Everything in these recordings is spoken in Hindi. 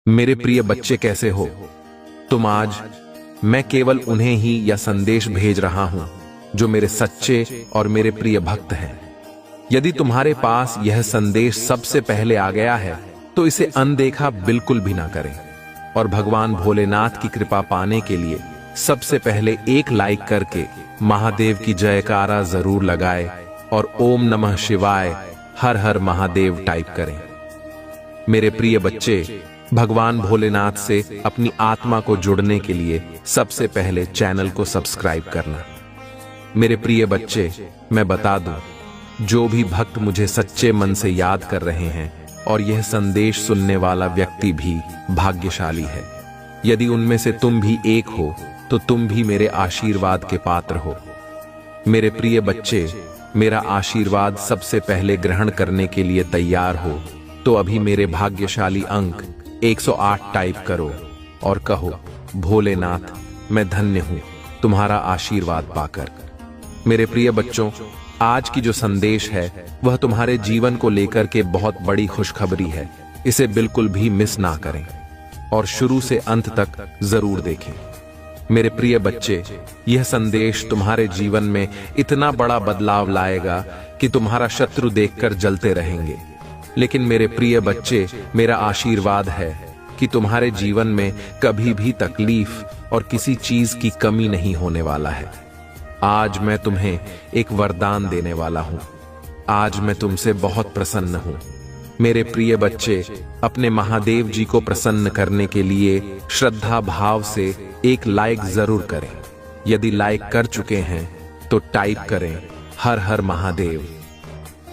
मेरे प्रिय बच्चे कैसे हो तुम आज? मैं केवल उन्हें ही यह संदेश भेज रहा हूं जो मेरे सच्चे और मेरे प्रिय भक्त हैं। यदि तुम्हारे पास यह संदेश सबसे पहले आ गया है तो इसे अनदेखा बिल्कुल भी ना करें और भगवान भोलेनाथ की कृपा पाने के लिए सबसे पहले एक लाइक करके महादेव की जयकारा जरूर लगाए और ओम नमः शिवाय हर हर महादेव टाइप करें। मेरे प्रिय बच्चे, भगवान भोलेनाथ से अपनी आत्मा को जुड़ने के लिए सबसे पहले चैनल को सब्सक्राइब करना। मेरे प्रिय बच्चे, मैं बता दूं, जो भी भक्त मुझे सच्चे मन से याद कर रहे हैं और यह संदेश सुनने वाला व्यक्ति भी भाग्यशाली है। यदि उनमें से तुम भी एक हो तो तुम भी मेरे आशीर्वाद के पात्र हो। मेरे प्रिय बच्चे, मेरा आशीर्वाद सबसे पहले ग्रहण करने के लिए तैयार हो तो अभी मेरे भाग्यशाली अंक 108 टाइप करो और कहो, भोलेनाथ मैं धन्य हूं तुम्हारा आशीर्वाद पाकर। मेरे प्रिय बच्चों, आज की जो संदेश है वह तुम्हारे जीवन को लेकर के बहुत बड़ी खुशखबरी है। इसे बिल्कुल भी मिस ना करें और शुरू से अंत तक जरूर देखें। मेरे प्रिय बच्चे, यह संदेश तुम्हारे जीवन में इतना बड़ा बदलाव लाएगा कि तुम्हारा शत्रु देखकर जलते रहेंगे। लेकिन मेरे प्रिय बच्चे, मेरा आशीर्वाद है कि तुम्हारे जीवन में कभी भी तकलीफ और किसी चीज की कमी नहीं होने वाला है। आज मैं तुम्हें एक वरदान देने वाला हूं। आज मैं तुमसे बहुत प्रसन्न हूं। मेरे प्रिय बच्चे, अपने महादेव जी को प्रसन्न करने के लिए श्रद्धा भाव से एक लाइक जरूर करें। यदि लाइक कर चुके हैं तो टाइप करें हर हर महादेव।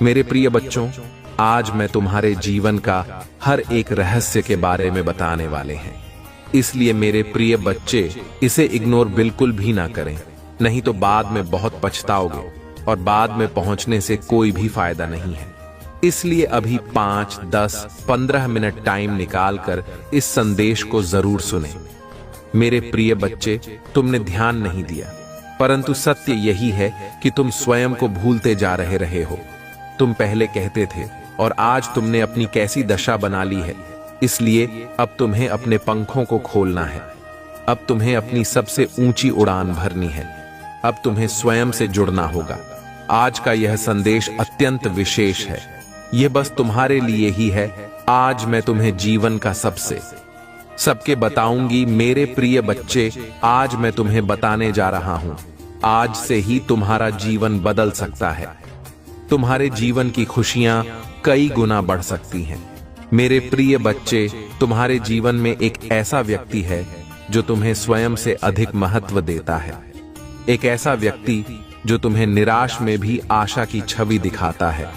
मेरे प्रिय बच्चों, आज मैं तुम्हारे जीवन का हर एक रहस्य के बारे में बताने वाले हैं, इसलिए मेरे प्रिय बच्चे इसे इग्नोर बिल्कुल भी ना करें, नहीं तो बाद में बहुत पछताओगे और बाद में पहुंचने से कोई भी फायदा नहीं है। इसलिए अभी 5, 10, 15 मिनट टाइम निकालकर इस संदेश को जरूर सुने। मेरे प्रिय बच्चे, तुमने ध्यान नहीं दिया, परंतु सत्य यही है कि तुम स्वयं को भूलते जा रहे हो। तुम पहले कहते थे और आज तुमने अपनी कैसी दशा बना ली है। इसलिए अब तुम्हें अपने पंखों को खोलना है। अब तुम्हें अपनी सबसे ऊंची उड़ान भरनी है। अब तुम्हें स्वयं से जुड़ना होगा। आज का यह संदेश अत्यंत विशेष है। यह बस तुम्हारे लिए ही है। आज मैं तुम्हें जीवन का सबके बताऊंगी। मेरे प्रिय बच्चे, आज मैं तुम्हें बताने जा रहा हूं। आज से ही तुम्हारा जीवन बदल सकता है। तुम्हारे जीवन की खुशियां कई गुना बढ़ सकती हैं। मेरे प्रिय बच्चे, तुम्हारे जीवन में एक ऐसा व्यक्ति है जो तुम्हें स्वयं से अधिक महत्व देता है। एक ऐसा व्यक्ति जो तुम्हें निराश में भी आशा की छवि दिखाता है।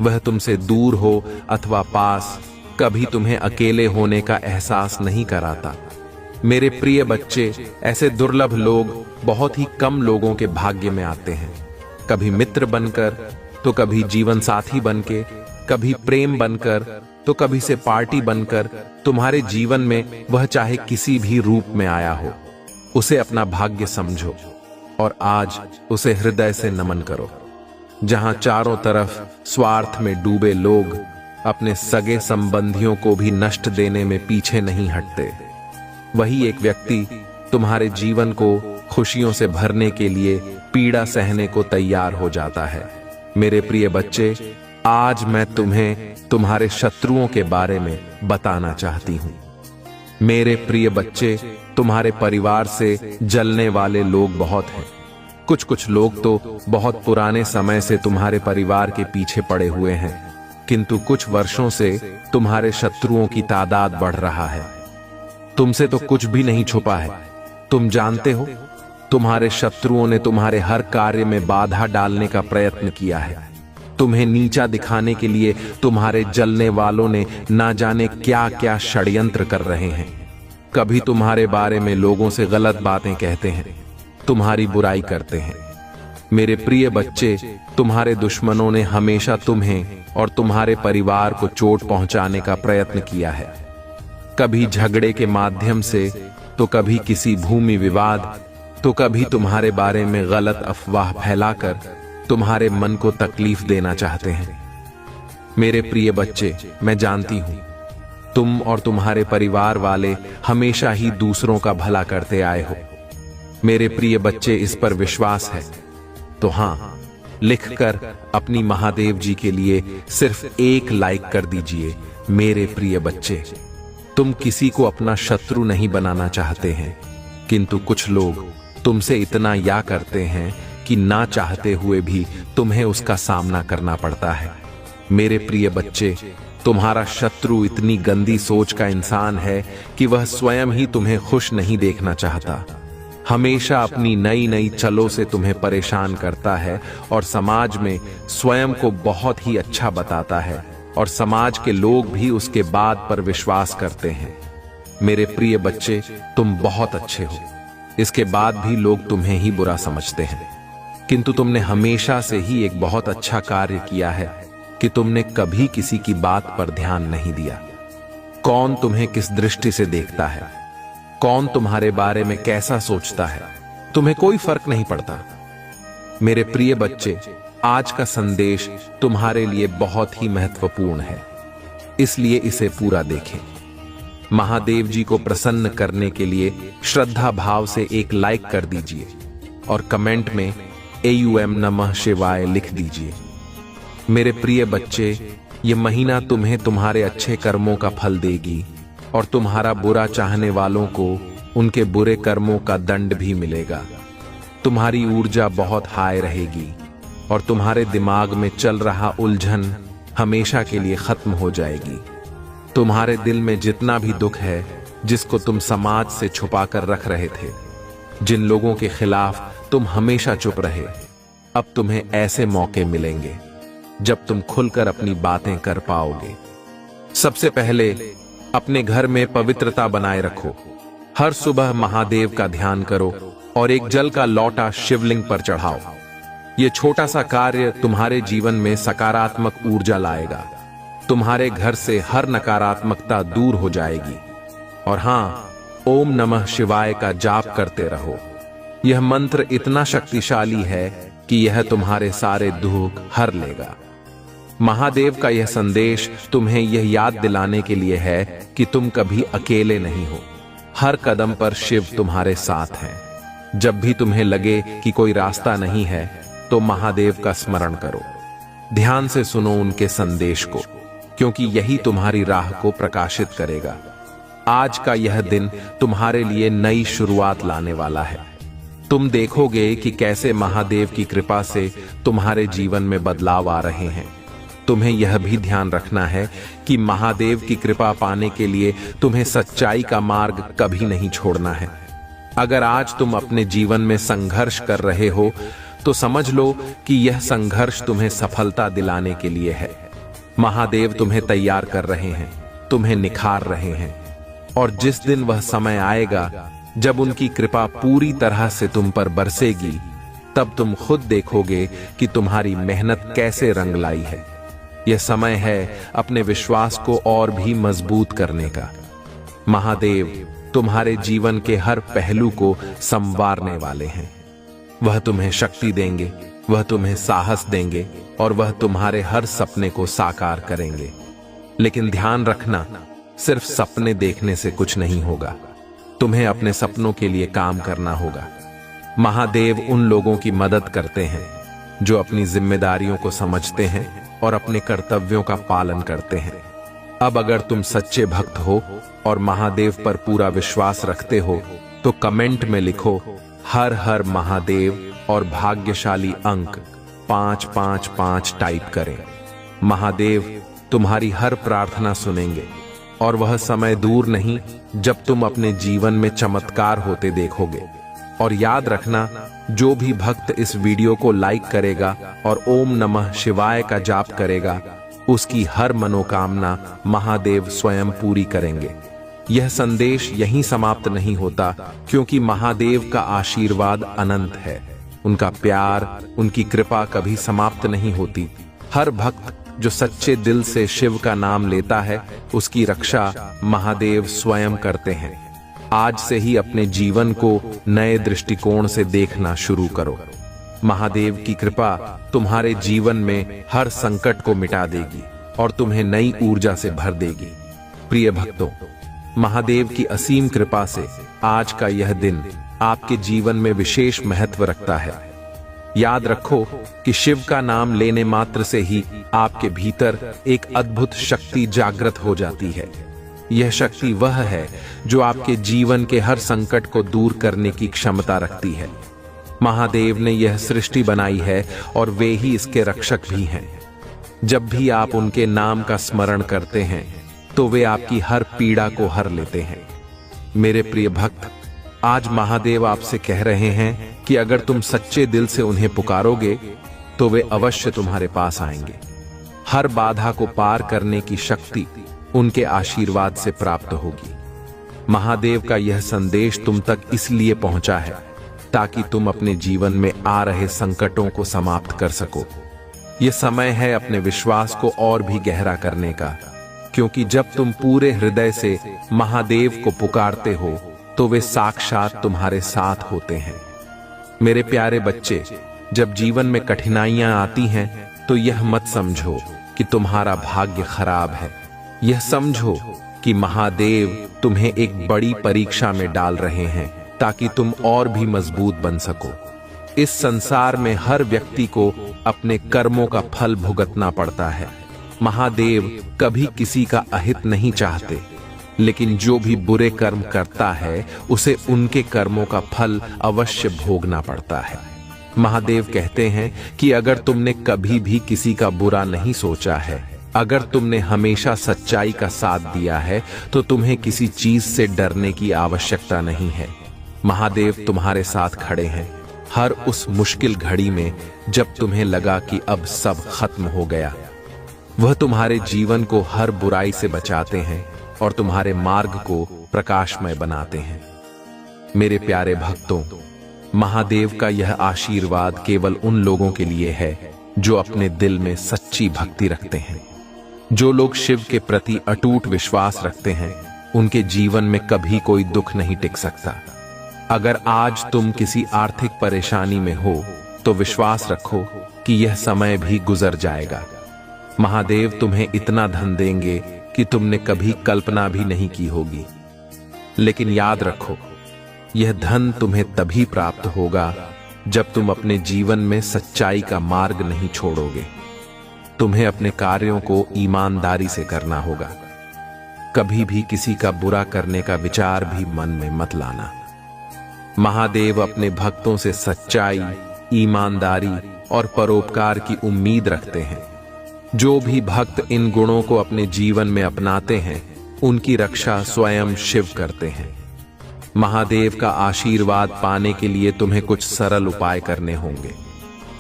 वह तुमसे दूर हो अथवा पास, कभी तुम्हें अकेले होने का एहसास नहीं कराता। मेरे प्रिय बच्चे, ऐसे दुर्लभ लोग बहुत ही कम लोगों के भाग्य में आते हैं। कभी मित्र बनकर, तो कभी जीवन साथी बनके, कभी प्रेम बनकर, तो कभी से पार्टी बनकर तुम्हारे जीवन में वह चाहे किसी भी रूप में आया हो, उसे अपना भाग्य समझो और आज उसे हृदय से नमन करो। जहां चारों तरफ स्वार्थ में डूबे लोग अपने सगे संबंधियों को भी नष्ट देने में पीछे नहीं हटते, वही एक व्यक्ति तुम्हारे जीवन को खुशियों से भरने के लिए पीड़ा सहने को तैयार हो जाता है। मेरे प्रिय बच्चे, आज मैं तुम्हें तुम्हारे शत्रुओं के बारे में बताना चाहती हूं। मेरे प्रिय बच्चे, तुम्हारे परिवार से जलने वाले लोग बहुत हैं। कुछ लोग तो बहुत पुराने समय से तुम्हारे परिवार के पीछे पड़े हुए हैं, किंतु कुछ वर्षों से तुम्हारे शत्रुओं की तादाद बढ़ रहा है। तुमसे तो कुछ भी नहीं छुपा है। तुम जानते हो, तुम्हारे शत्रुओं ने तुम्हारे हर कार्य में बाधा डालने का प्रयत्न किया है। तुम्हें नीचा दिखाने के लिए तुम्हारे जलने वालों ने ना जाने क्या क्या षड्यंत्र कर रहे हैं। कभी तुम्हारे बारे में लोगों से गलत बातें कहते हैं, तुम्हारी बुराई करते हैं। मेरे प्रिय बच्चे, तुम्हारे दुश्मनों ने हमेशा तुम्हें और तुम्हारे परिवार को चोट पहुंचाने का प्रयत्न किया है। कभी झगड़े के माध्यम से, तो कभी किसी भूमि विवाद, तो कभी तुम्हारे बारे में गलत अफवाह फैलाकर तुम्हारे मन को तकलीफ देना चाहते हैं। मेरे प्रिय बच्चे, मैं जानती हूं तुम और तुम्हारे परिवार वाले हमेशा ही दूसरों का भला करते आए हो। मेरे प्रिय बच्चे, इस पर विश्वास है तो हाँ लिखकर अपनी महादेव जी के लिए सिर्फ एक लाइक कर दीजिए। मेरे प्रिय बच्चे, तुम किसी को अपना शत्रु नहीं बनाना चाहते हैं, किंतु कुछ लोग तुमसे इतना या करते हैं कि ना चाहते हुए भी तुम्हें उसका सामना करना पड़ता है। मेरे प्रिय बच्चे, तुम्हारा शत्रु इतनी गंदी सोच का इंसान है कि वह स्वयं ही तुम्हें खुश नहीं देखना चाहता। हमेशा अपनी नई नई चलों से तुम्हें परेशान करता है और समाज में स्वयं को बहुत ही अच्छा बताता है और समाज के लोग भी उसके बात पर विश्वास करते हैं। मेरे प्रिय बच्चे, तुम बहुत अच्छे हो, इसके बाद भी लोग तुम्हें ही बुरा समझते हैं, किंतु तुमने हमेशा से ही एक बहुत अच्छा कार्य किया है कि तुमने कभी किसी की बात पर ध्यान नहीं दिया। कौन तुम्हें किस दृष्टि से देखता है, कौन तुम्हारे बारे में कैसा सोचता है, तुम्हें कोई फर्क नहीं पड़ता। मेरे प्रिय बच्चे, आज का संदेश तुम्हारे लिए बहुत ही महत्वपूर्ण है, इसलिए इसे पूरा देखें। महादेव जी को प्रसन्न करने के लिए श्रद्धा भाव से एक लाइक कर दीजिए और कमेंट में AUM नमः शिवाय लिख दीजिए। मेरे प्रिय बच्चे, ये महीना तुम्हें तुम्हारे अच्छे कर्मों का फल देगी और तुम्हारा बुरा चाहने वालों को उनके बुरे कर्मों का दंड भी मिलेगा। तुम्हारी ऊर्जा बहुत हाई रहेगी और तुम्हारे दिमाग में चल रहा उलझन हमेशा के लिए खत्म हो जाएगी। तुम्हारे दिल में जितना भी दुख है, जिसको तुम समाज से छुपा कर रख रहे थे, जिन लोगों के खिलाफ तुम हमेशा चुप रहे, अब तुम्हें ऐसे मौके मिलेंगे जब तुम खुलकर अपनी बातें कर पाओगे। सबसे पहले अपने घर में पवित्रता बनाए रखो। हर सुबह महादेव का ध्यान करो और एक जल का लौटा शिवलिंग पर चढ़ाओ। यह छोटा सा कार्य तुम्हारे जीवन में सकारात्मक ऊर्जा लाएगा। तुम्हारे घर से हर नकारात्मकता दूर हो जाएगी। और हाँ, ओम नमः शिवाय का जाप करते रहो। यह मंत्र इतना शक्तिशाली है कि यह तुम्हारे सारे दुख हर लेगा। महादेव का यह संदेश तुम्हें यह याद दिलाने के लिए है कि तुम कभी अकेले नहीं हो। हर कदम पर शिव तुम्हारे साथ हैं। जब भी तुम्हें लगे कि कोई रास्ता नहीं है, तो महादेव का स्मरण करो। ध्यान से सुनो उनके संदेश को, क्योंकि यही तुम्हारी राह को प्रकाशित करेगा। आज का यह दिन तुम्हारे लिए नई शुरुआत लाने वाला है। तुम देखोगे कि कैसे महादेव की कृपा से तुम्हारे जीवन में बदलाव आ रहे हैं। तुम्हें यह भी ध्यान रखना है कि महादेव की कृपा पाने के लिए तुम्हें सच्चाई का मार्ग कभी नहीं छोड़ना है। अगर आज तुम अपने जीवन में संघर्ष कर रहे हो, तो समझ लो कि यह संघर्ष तुम्हें सफलता दिलाने के लिए है। महादेव तुम्हें तैयार कर रहे हैं, तुम्हें निखार रहे हैं, और जिस दिन वह समय आएगा जब उनकी कृपा पूरी तरह से तुम पर बरसेगी, तब तुम खुद देखोगे कि तुम्हारी मेहनत कैसे रंग लाई है। यह समय है अपने विश्वास को और भी मजबूत करने का। महादेव तुम्हारे जीवन के हर पहलू को संवारने वाले हैं। वह तुम्हें शक्ति देंगे, वह तुम्हें साहस देंगे और वह तुम्हारे हर सपने को साकार करेंगे। लेकिन ध्यान रखना, सिर्फ सपने देखने से कुछ नहीं होगा। तुम्हें अपने सपनों के लिए काम करना होगा। महादेव उन लोगों की मदद करते हैं जो अपनी जिम्मेदारियों को समझते हैं और अपने कर्तव्यों का पालन करते हैं। अब अगर तुम सच्चे भक्त हो और महादेव पर पूरा विश्वास रखते हो, तो कमेंट में लिखो हर हर महादेव और भाग्यशाली अंक 555 टाइप करें। महादेव तुम्हारी हर प्रार्थना सुनेंगे और वह समय दूर नहीं जब तुम अपने जीवन में चमत्कार होते देखोगे। और याद रखना, जो भी भक्त इस वीडियो को लाइक करेगा और ओम नमः शिवाय का जाप करेगा, उसकी हर मनोकामना महादेव स्वयं पूरी करेंगे। यह संदेश यहीं समाप्त नहीं होता, क्योंकि महादेव का आशीर्वाद अनंत है। उनका प्यार, उनकी कृपा कभी समाप्त नहीं होती। हर भक्त जो सच्चे दिल से शिव का नाम लेता है, उसकी रक्षा महादेव स्वयं करते हैं। आज से ही अपने जीवन को नए दृष्टिकोण से देखना शुरू करो। महादेव की कृपा तुम्हारे जीवन में हर संकट को मिटा देगी और तुम्हें नई ऊर्जा से भर देगी। प्रिय भक्तों, महादेव की असीम कृपा से आज का यह दिन आपके जीवन में विशेष महत्व रखता है। याद रखो कि शिव का नाम लेने मात्र से ही आपके भीतर एक अद्भुत शक्ति जागृत हो जाती है। यह शक्ति वह है जो आपके जीवन के हर संकट को दूर करने की क्षमता रखती है। महादेव ने यह सृष्टि बनाई है और वे ही इसके रक्षक भी हैं। जब भी आप उनके नाम का स्मरण करते हैं तो वे आपकी हर पीड़ा को हर लेते हैं। मेरे प्रिय भक्त, आज महादेव आपसे कह रहे हैं कि अगर तुम सच्चे दिल से उन्हें पुकारोगे तो वे अवश्य तुम्हारे पास आएंगे। हर बाधा को पार करने की शक्ति उनके आशीर्वाद से प्राप्त होगी। महादेव का यह संदेश तुम तक इसलिए पहुंचा है ताकि तुम अपने जीवन में आ रहे संकटों को समाप्त कर सको। यह समय है अपने विश्वास को और भी गहरा करने का, क्योंकि जब तुम पूरे हृदय से महादेव को पुकारते हो तो वे साक्षात तुम्हारे साथ होते हैं। मेरे प्यारे बच्चे, जब जीवन में कठिनाइयां आती हैं तो यह मत समझो कि तुम्हारा भाग्य खराब है। यह समझो कि महादेव तुम्हें एक बड़ी परीक्षा में डाल रहे हैं ताकि तुम और भी मजबूत बन सको। इस संसार में हर व्यक्ति को अपने कर्मों का फल भुगतना पड़ता है। महादेव कभी किसी का अहित नहीं चाहते, लेकिन जो भी बुरे कर्म करता है उसे उनके कर्मों का फल अवश्य भोगना पड़ता है। महादेव कहते हैं कि अगर तुमने कभी भी किसी का बुरा नहीं सोचा है, अगर तुमने हमेशा सच्चाई का साथ दिया है, तो तुम्हें किसी चीज से डरने की आवश्यकता नहीं है। महादेव तुम्हारे साथ खड़े हैं हर उस मुश्किल घड़ी में जब तुम्हें लगा कि अब सब खत्म हो गया। वह तुम्हारे जीवन को हर बुराई से बचाते हैं और तुम्हारे मार्ग को प्रकाशमय बनाते हैं। मेरे प्यारे भक्तों, महादेव का यह आशीर्वाद केवल उन लोगों के लिए है जो अपने दिल में सच्ची भक्ति रखते हैं। जो लोग शिव के प्रति अटूट विश्वास रखते हैं, उनके जीवन में कभी कोई दुख नहीं टिक सकता। अगर आज तुम किसी आर्थिक परेशानी में हो तो विश्वास रखो कि यह समय भी गुजर जाएगा। महादेव तुम्हें इतना धन देंगे कि तुमने कभी कल्पना भी नहीं की होगी। लेकिन याद रखो, यह धन तुम्हें तभी प्राप्त होगा जब तुम अपने जीवन में सच्चाई का मार्ग नहीं छोड़ोगे। तुम्हें अपने कार्यों को ईमानदारी से करना होगा। कभी भी किसी का बुरा करने का विचार भी मन में मत लाना। महादेव अपने भक्तों से सच्चाई, ईमानदारी और परोपकार की उम्मीद रखते हैं। जो भी भक्त इन गुणों को अपने जीवन में अपनाते हैं, उनकी रक्षा स्वयं शिव करते हैं। महादेव का आशीर्वाद पाने के लिए तुम्हें कुछ सरल उपाय करने होंगे।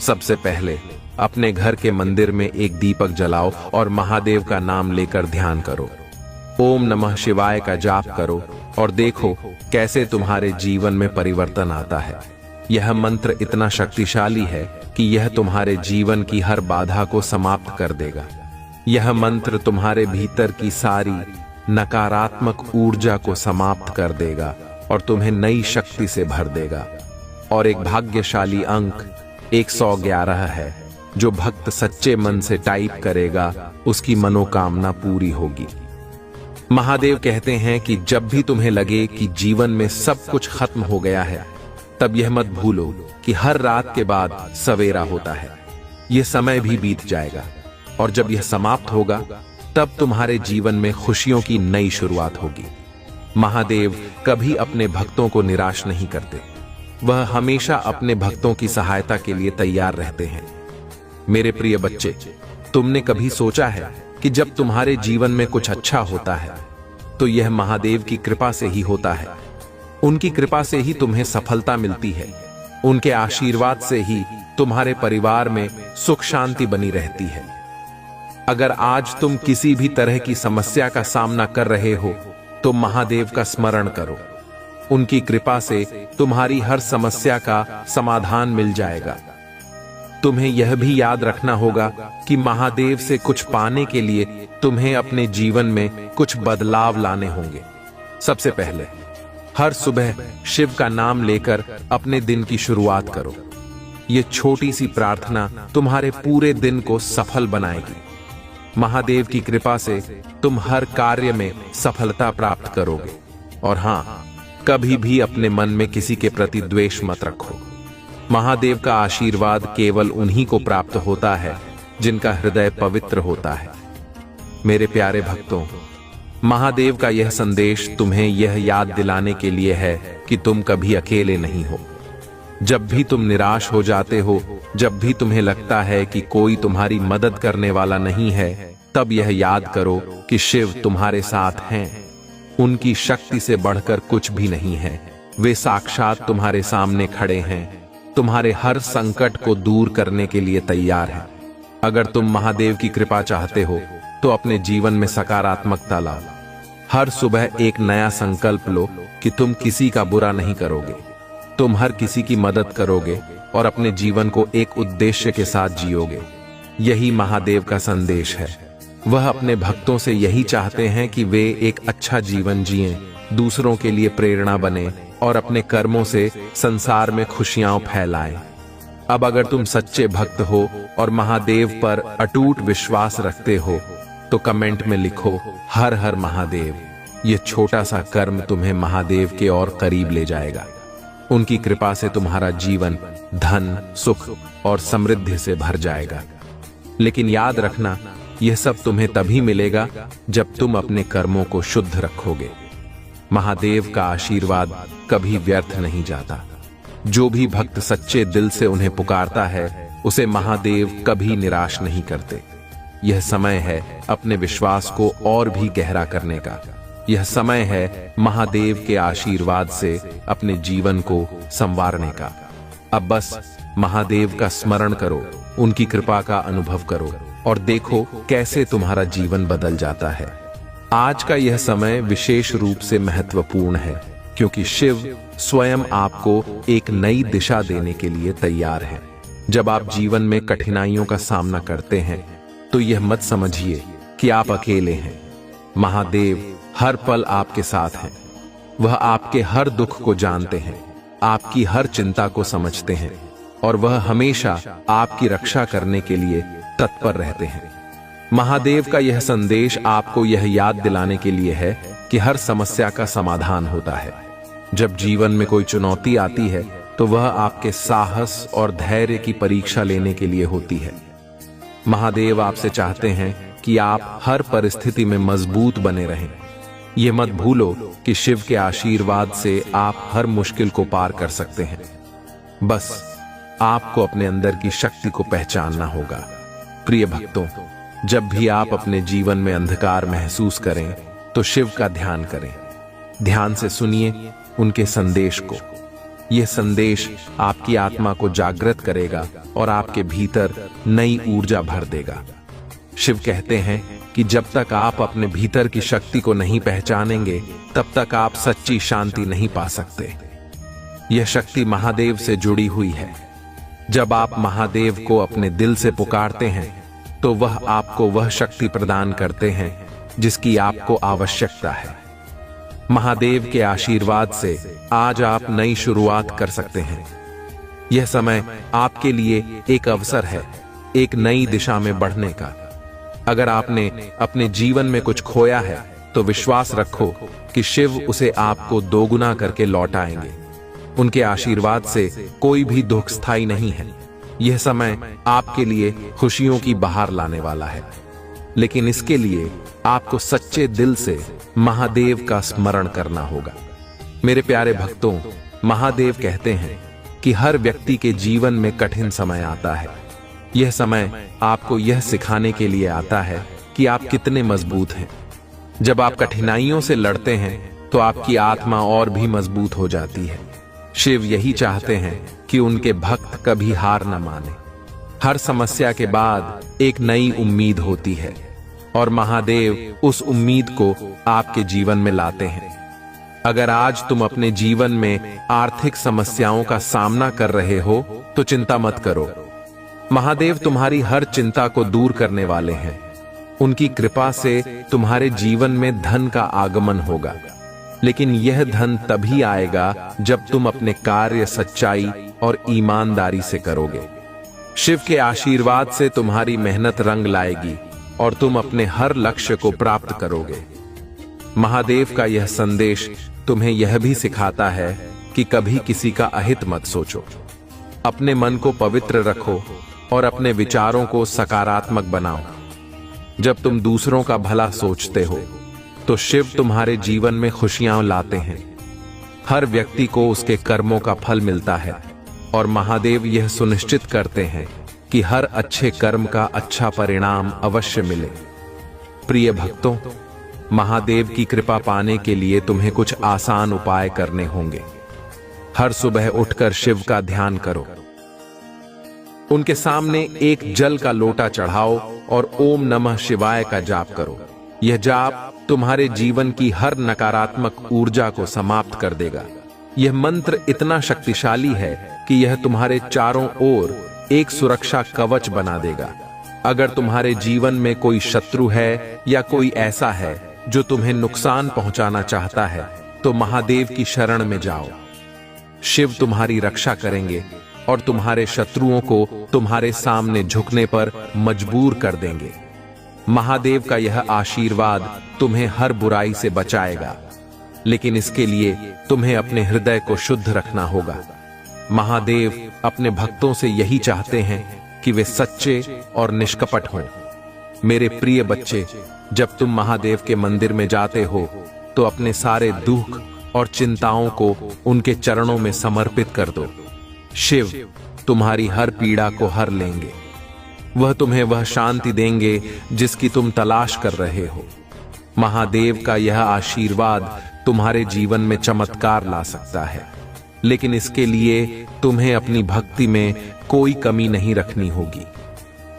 सबसे पहले अपने घर के मंदिर में एक दीपक जलाओ और महादेव का नाम लेकर ध्यान करो। ओम नमः शिवाय का जाप करो और देखो कैसे तुम्हारे जीवन में परिवर्तन आता है। यह मंत्र इतना शक्तिशाली है कि यह तुम्हारे जीवन की हर बाधा को समाप्त कर देगा। यह मंत्र तुम्हारे भीतर की सारी नकारात्मक ऊर्जा को समाप्त कर देगा और तुम्हें नई शक्ति से भर देगा। और एक भाग्यशाली अंक 111 है। जो भक्त सच्चे मन से टाइप करेगा, उसकी मनोकामना पूरी होगी। महादेव कहते हैं कि जब भी तुम्हें लगे कि जीवन में सब कुछ खत्म हो गया है, तब यह मत भूलो कि हर रात के बाद सवेरा होता है। यह समय भी बीत जाएगा और जब यह समाप्त होगा, तब तुम्हारे जीवन में खुशियों की नई शुरुआत होगी। महादेव कभी अपने भक्तों को निराश नहीं करते। वह हमेशा अपने भक्तों की सहायता के लिए तैयार रहते हैं। मेरे प्रिय बच्चे, तुमने कभी सोचा है कि जब तुम्हारे जीवन में कुछ अच्छा होता है तो यह महादेव की कृपा से ही होता है। उनकी कृपा से ही तुम्हें सफलता मिलती है। उनके आशीर्वाद से ही तुम्हारे परिवार में सुख शांति बनी रहती है। अगर आज तुम किसी भी तरह की समस्या का सामना कर रहे हो तो महादेव का स्मरण करो। उनकी कृपा से तुम्हारी हर समस्या का समाधान मिल जाएगा। तुम्हें यह भी याद रखना होगा कि महादेव से कुछ पाने के लिए तुम्हें अपने जीवन में कुछ बदलाव लाने होंगे। सबसे पहले हर सुबह शिव का नाम लेकर अपने दिन की शुरुआत करो। यह छोटी सी प्रार्थना तुम्हारे पूरे दिन को सफल बनाएगी। महादेव की कृपा से तुम हर कार्य में सफलता प्राप्त करोगे। और हाँ, कभी भी अपने मन में किसी के प्रति द्वेष मत रखो। महादेव का आशीर्वाद केवल उन्हीं को प्राप्त होता है जिनका हृदय पवित्र होता है। मेरे प्यारे भक्तों, महादेव का यह संदेश तुम्हें यह याद दिलाने के लिए है कि तुम कभी अकेले नहीं हो। जब भी तुम निराश हो जाते हो, जब भी तुम्हें लगता है कि कोई तुम्हारी मदद करने वाला नहीं है, तब यह याद करो कि शिव तुम्हारे साथ हैं। उनकी शक्ति से बढ़कर कुछ भी नहीं है। वे साक्षात तुम्हारे सामने खड़े हैं, तुम्हारे हर संकट को दूर करने के लिए तैयार हैं। अगर तुम महादेव की कृपा चाहते हो तो अपने जीवन में सकारात्मकता लाओ। हर सुबह एक नया संकल्प लो कि तुम किसी का बुरा नहीं करोगे, तुम हर किसी की मदद करोगे और अपने जीवन को एक उद्देश्य के साथ जियोगे। यही महादेव का संदेश है। वह अपने भक्तों से यही चाहते हैं कि वे एक अच्छा जीवन जिएं, दूसरों के लिए प्रेरणा बने और अपने कर्मों से संसार में खुशियां फैलाएं। अब अगर तुम सच्चे भक्त हो और महादेव पर अटूट विश्वास रखते हो तो कमेंट में लिखो हर हर महादेव। ये छोटा सा कर्म तुम्हें महादेव के और करीब ले जाएगा। उनकी कृपा से तुम्हारा जीवन धन, सुख और समृद्धि से भर जाएगा। लेकिन याद रखना, यह सब तुम्हें तभी मिलेगा जब तुम अपने कर्मों को शुद्ध रखोगे। महादेव का आशीर्वाद कभी व्यर्थ नहीं जाता। जो भी भक्त सच्चे दिल से उन्हें पुकारता है, उसे महादेव कभी निराश नहीं करते। यह समय है अपने विश्वास को और भी गहरा करने का। यह समय है महादेव के आशीर्वाद से अपने जीवन को संवारने का। अब बस महादेव का स्मरण करो, उनकी कृपा का अनुभव करो और देखो कैसे तुम्हारा जीवन बदल जाता है। आज का यह समय विशेष रूप से महत्वपूर्ण है क्योंकि शिव स्वयं आपको एक नई दिशा देने के लिए तैयार है। जब आप जीवन में कठिनाइयों का सामना करते हैं तो यह मत समझिए कि आप अकेले हैं। महादेव हर पल आपके साथ हैं। वह आपके हर दुख को जानते हैं, आपकी हर चिंता को समझते हैं और वह हमेशा आपकी रक्षा करने के लिए तत्पर रहते हैं। महादेव का यह संदेश आपको यह याद दिलाने के लिए है कि हर समस्या का समाधान होता है। जब जीवन में कोई चुनौती आती है तो वह आपके साहस और धैर्य की परीक्षा लेने के लिए होती है। महादेव आपसे चाहते हैं कि आप हर परिस्थिति में मजबूत बने रहें। यह मत भूलो कि शिव के आशीर्वाद से आप हर मुश्किल को पार कर सकते हैं। बस आपको अपने अंदर की शक्ति को पहचानना होगा। प्रिय भक्तों, जब भी आप अपने जीवन में अंधकार महसूस करें तो शिव का ध्यान करें। ध्यान से सुनिए उनके संदेश को। यह संदेश आपकी आत्मा को जागृत करेगा और आपके भीतर नई ऊर्जा भर देगा। शिव कहते हैं कि जब तक आप अपने भीतर की शक्ति को नहीं पहचानेंगे, तब तक आप सच्ची शांति नहीं पा सकते। यह शक्ति महादेव से जुड़ी हुई है। जब आप महादेव को अपने दिल से पुकारते हैं तो वह आपको वह शक्ति प्रदान करते हैं जिसकी आपको आवश्यकता है। महादेव के आशीर्वाद से आज आप नई शुरुआत कर सकते हैं। यह समय आपके लिए एक अवसर है, एक नई दिशा में बढ़ने का। अगर आपने अपने जीवन में कुछ खोया है तो विश्वास रखो कि शिव उसे आपको दोगुना करके लौटाएंगे। उनके आशीर्वाद से कोई भी दुख स्थायी नहीं है। यह समय आपके लिए खुशियों की बहार लाने वाला है, लेकिन इसके लिए आपको सच्चे दिल से महादेव का स्मरण करना होगा। मेरे प्यारे भक्तों, महादेव कहते हैं कि हर व्यक्ति के जीवन में कठिन समय आता है। यह समय आपको यह सिखाने के लिए आता है कि आप कितने मजबूत हैं। जब आप कठिनाइयों से लड़ते हैं तो आपकी आत्मा और भी मजबूत हो जाती है। शिव यही चाहते हैं कि उनके भक्त कभी हार न माने। हर समस्या के बाद एक नई उम्मीद होती है और महादेव उस उम्मीद को आपके जीवन में लाते हैं। अगर आज तुम अपने जीवन में आर्थिक समस्याओं का सामना कर रहे हो तो चिंता मत करो। महादेव तुम्हारी हर चिंता को दूर करने वाले हैं। उनकी कृपा से तुम्हारे जीवन में धन का आगमन होगा, लेकिन यह धन तभी आएगा जब तुम अपने कार्य सच्चाई और ईमानदारी से करोगे। शिव के आशीर्वाद से तुम्हारी मेहनत रंग लाएगी और तुम अपने हर लक्ष्य को प्राप्त करोगे। महादेव का यह संदेश तुम्हें यह भी सिखाता है कि कभी किसी का अहित मत सोचो। अपने मन को पवित्र रखो और अपने विचारों को सकारात्मक बनाओ। जब तुम दूसरों का भला सोचते हो तो शिव तुम्हारे जीवन में खुशियां लाते हैं। हर व्यक्ति को उसके कर्मों का फल मिलता है और महादेव यह सुनिश्चित करते हैं कि हर अच्छे कर्म का अच्छा परिणाम अवश्य मिले। प्रिय भक्तों, महादेव की कृपा पाने के लिए तुम्हें कुछ आसान उपाय करने होंगे। हर सुबह उठकर शिव का ध्यान करो। उनके सामने एक जल का लोटा चढ़ाओ और ओम नमः शिवाय का जाप करो। यह जाप तुम्हारे जीवन की हर नकारात्मक ऊर्जा को समाप्त कर देगा। यह मंत्र इतना शक्तिशाली है कि यह तुम्हारे चारों ओर एक सुरक्षा कवच बना देगा। अगर तुम्हारे जीवन में कोई शत्रु है या कोई ऐसा है जो तुम्हें नुकसान पहुंचाना चाहता है, तो महादेव की शरण में जाओ। शिव तुम्हारी रक्षा करेंगे और तुम्हारे शत्रुओं को तुम्हारे सामने झुकने पर मजबूर कर देंगे। महादेव का यह आशीर्वाद तुम्हें हर बुराई से बचाएगा, लेकिन इसके लिए तुम्हें अपने हृदय को शुद्ध रखना होगा। महादेव अपने भक्तों से यही चाहते हैं कि वे सच्चे और निष्कपट हों। मेरे प्रिय बच्चे, जब तुम महादेव के मंदिर में जाते हो तो अपने सारे दुख और चिंताओं को उनके चरणों में समर्पित कर दो। शिव तुम्हारी हर पीड़ा को हर लेंगे। वह तुम्हें वह शांति देंगे जिसकी तुम तलाश कर रहे हो। महादेव का यह आशीर्वाद तुम्हारे जीवन में चमत्कार ला सकता है, लेकिन इसके लिए तुम्हें अपनी भक्ति में कोई कमी नहीं रखनी होगी।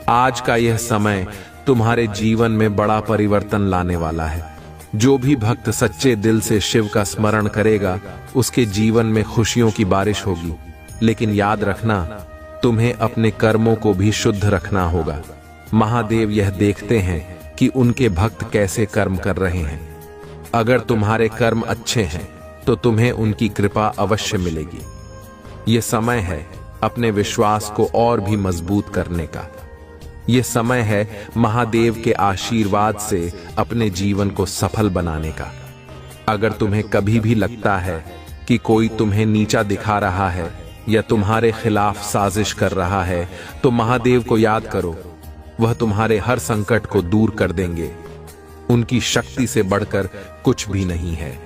आज का यह समय तुम्हारे जीवन में बड़ा परिवर्तन लाने वाला है। जो भी भक्त सच्चे दिल से शिव का स्मरण करेगा, उसके जीवन में खुशियों की बारिश होगी। लेकिन याद रखना, तुम्हें अपने कर्मों को भी शुद्ध रखना होगा। महादेव यह देखते हैं कि उनके भक्त कैसे कर्म कर रहे हैं। अगर तुम्हारे कर्म अच्छे हैं तो तुम्हें उनकी कृपा अवश्य मिलेगी। यह समय है अपने विश्वास को और भी मजबूत करने का। यह समय है महादेव के आशीर्वाद से अपने जीवन को सफल बनाने का। अगर तुम्हें कभी भी लगता है कि कोई तुम्हें नीचा दिखा रहा है या तुम्हारे खिलाफ साजिश कर रहा है, तो महादेव को याद करो। वह तुम्हारे हर संकट को दूर कर देंगे। उनकी शक्ति से बढ़कर कुछ भी नहीं है।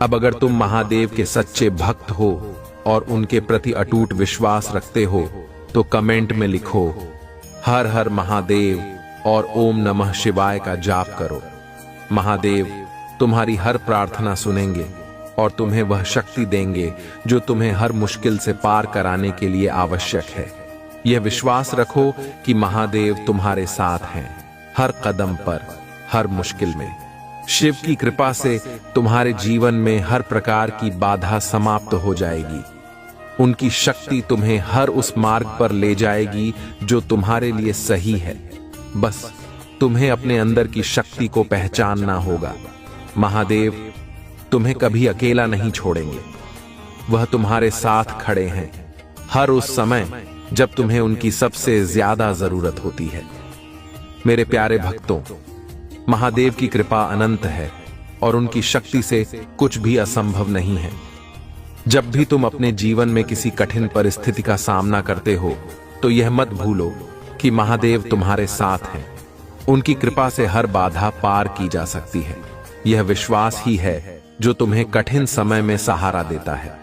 अब अगर तुम महादेव के सच्चे भक्त हो और उनके प्रति अटूट विश्वास रखते हो, तो कमेंट में लिखो हर हर महादेव और ओम नमः शिवाय का जाप करो। महादेव तुम्हारी हर प्रार्थना सुनेंगे और तुम्हें वह शक्ति देंगे जो तुम्हें हर मुश्किल से पार कराने के लिए आवश्यक है। यह विश्वास रखो कि महादेव तुम्हारे साथ हैं, हर कदम पर, हर मुश्किल में। शिव की कृपा से तुम्हारे जीवन में हर प्रकार की बाधा समाप्त हो जाएगी। उनकी शक्ति तुम्हें हर उस मार्ग पर ले जाएगी जो तुम्हारे लिए सही है। बस तुम्हें अपने अंदर की शक्ति को पहचानना होगा। महादेव तुम्हें कभी अकेला नहीं छोड़ेंगे। वह तुम्हारे साथ खड़े हैं हर उस समय जब तुम्हें उनकी सबसे ज्यादा जरूरत होती है। मेरे प्यारे भक्तों, महादेव की कृपा अनंत है और उनकी शक्ति से कुछ भी असंभव नहीं है। जब भी तुम अपने जीवन में किसी कठिन परिस्थिति का सामना करते हो, तो यह मत भूलो कि महादेव तुम्हारे साथ हैं। उनकी कृपा से हर बाधा पार की जा सकती है। यह विश्वास ही है जो तुम्हें कठिन समय में सहारा देता है।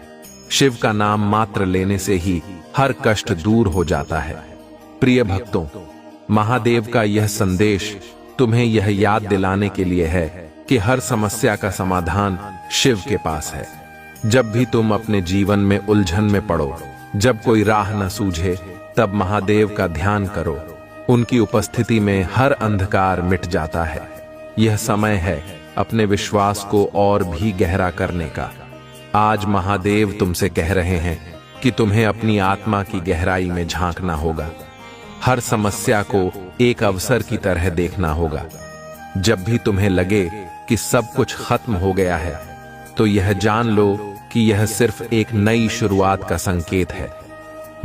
शिव का नाम मात्र लेने से ही हर कष्ट दूर हो जाता है। प्रिय भक्तों, महादेव का यह संदेश तुम्हें यह याद दिलाने के लिए है कि हर समस्या का समाधान शिव के पास है। जब भी तुम अपने जीवन में उलझन में पड़ो, जब कोई राह न सूझे, तब महादेव का ध्यान करो। उनकी उपस्थिति में हर अंधकार मिट जाता है। यह समय है अपने विश्वास को और भी गहरा करने का। आज महादेव तुमसे कह रहे हैं कि तुम्हें अपनी आत्मा की गहराई में झांकना होगा। हर समस्या को एक अवसर की तरह देखना होगा। जब भी तुम्हें लगे कि सब कुछ खत्म हो गया है, तो यह जान लो कि यह सिर्फ एक नई शुरुआत का संकेत है।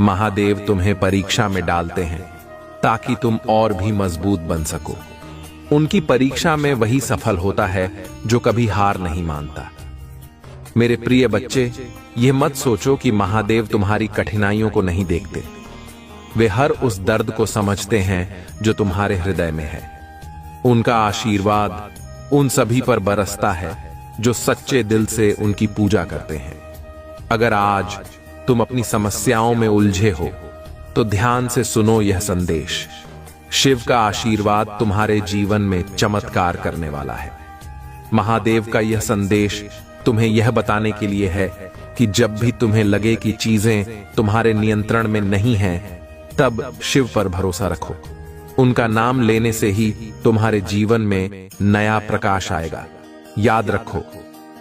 महादेव तुम्हें परीक्षा में डालते हैं ताकि तुम और भी मजबूत बन सको। उनकी परीक्षा में वही सफल होता है जो कभी हार नहीं मानता। मेरे प्रिय बच्चे, यह मत सोचो कि महादेव तुम्हारी कठिनाइयों को नहीं देखते। वे हर उस दर्द को समझते हैं जो तुम्हारे हृदय में है। उनका आशीर्वाद उन सभी पर बरसता है जो सच्चे दिल से उनकी पूजा करते हैं। अगर आज तुम अपनी समस्याओं में उलझे हो तो ध्यान से सुनो यह संदेश। शिव का आशीर्वाद तुम्हारे जीवन में चमत्कार करने वाला है। महादेव का यह संदेश तुम्हें यह बताने के लिए है कि जब भी तुम्हें लगे कि चीजें तुम्हारे नियंत्रण में नहीं हैं, तब शिव पर भरोसा रखो। उनका नाम लेने से ही तुम्हारे जीवन में नया प्रकाश आएगा। याद रखो,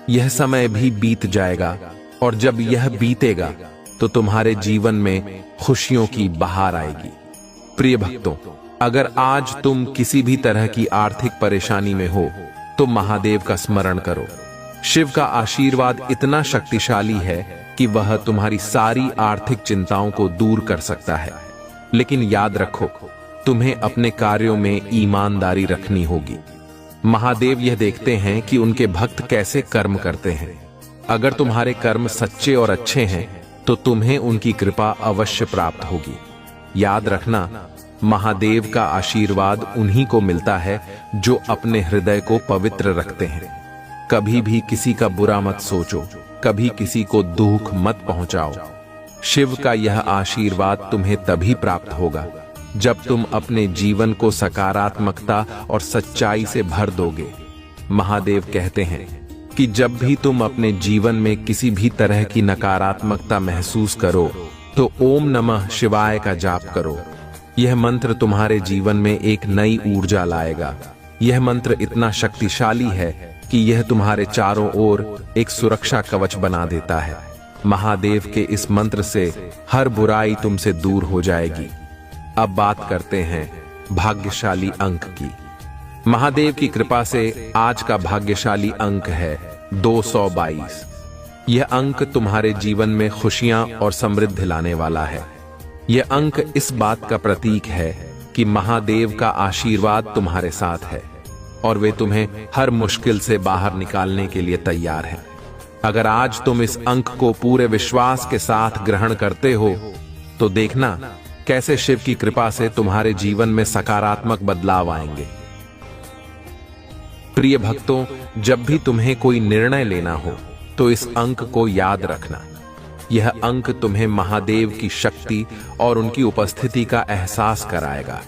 यह समय भी बीत जाएगा और जब यह बीतेगा तो तुम्हारे जीवन में खुशियों की बहार आएगी। प्रिय भक्तों, अगर आज तुम किसी भी तरह की आर्थिक परेशानी में हो तो महादेव का स्मरण करो। शिव का आशीर्वाद इतना शक्तिशाली है कि वह तुम्हारी सारी आर्थिक चिंताओं को दूर कर सकता है। लेकिन याद रखो, तुम्हें अपने कार्यों में ईमानदारी रखनी होगी। महादेव यह देखते हैं कि उनके भक्त कैसे कर्म करते हैं। अगर तुम्हारे कर्म सच्चे और अच्छे हैं तो तुम्हें उनकी कृपा अवश्य प्राप्त होगी। याद रखना, महादेव का आशीर्वाद उन्हीं को मिलता है जो अपने हृदय को पवित्र रखते हैं। कभी भी किसी का बुरा मत सोचो, कभी किसी को दुख मत पहुंचाओ। शिव का यह आशीर्वाद तुम्हें तभी प्राप्त होगा जब तुम अपने जीवन को सकारात्मकता और सच्चाई से भर दोगे। महादेव कहते हैं कि जब भी तुम अपने जीवन में किसी भी तरह की नकारात्मकता महसूस करो तो ओम नमः शिवाय का जाप करो। यह मंत्र तुम्हारे जीवन में एक नई ऊर्जा लाएगा। यह मंत्र इतना शक्तिशाली है कि यह तुम्हारे चारों ओर एक सुरक्षा कवच बना देता है। महादेव के इस मंत्र से हर बुराई तुमसे दूर हो जाएगी। अब बात करते हैं भाग्यशाली अंक की। महादेव की कृपा से आज का भाग्यशाली अंक है 222। यह अंक तुम्हारे जीवन में खुशियां और समृद्धि लाने वाला है। यह अंक इस बात का प्रतीक है कि महादेव का आशीर्वाद तुम्हारे साथ है और वे तुम्हें हर मुश्किल से बाहर निकालने के लिए तैयार हैं। अगर आज तुम इस अंक को पूरे विश्वास के साथ ग्रहण करते हो तो देखना कैसे शिव की कृपा से तुम्हारे जीवन में सकारात्मक बदलाव आएंगे। प्रिय भक्तों, जब भी तुम्हें कोई निर्णय लेना हो तो इस अंक को याद रखना। यह अंक तुम्हें महादेव की शक्ति और उनकी उपस्थिति का एहसास कराएगा।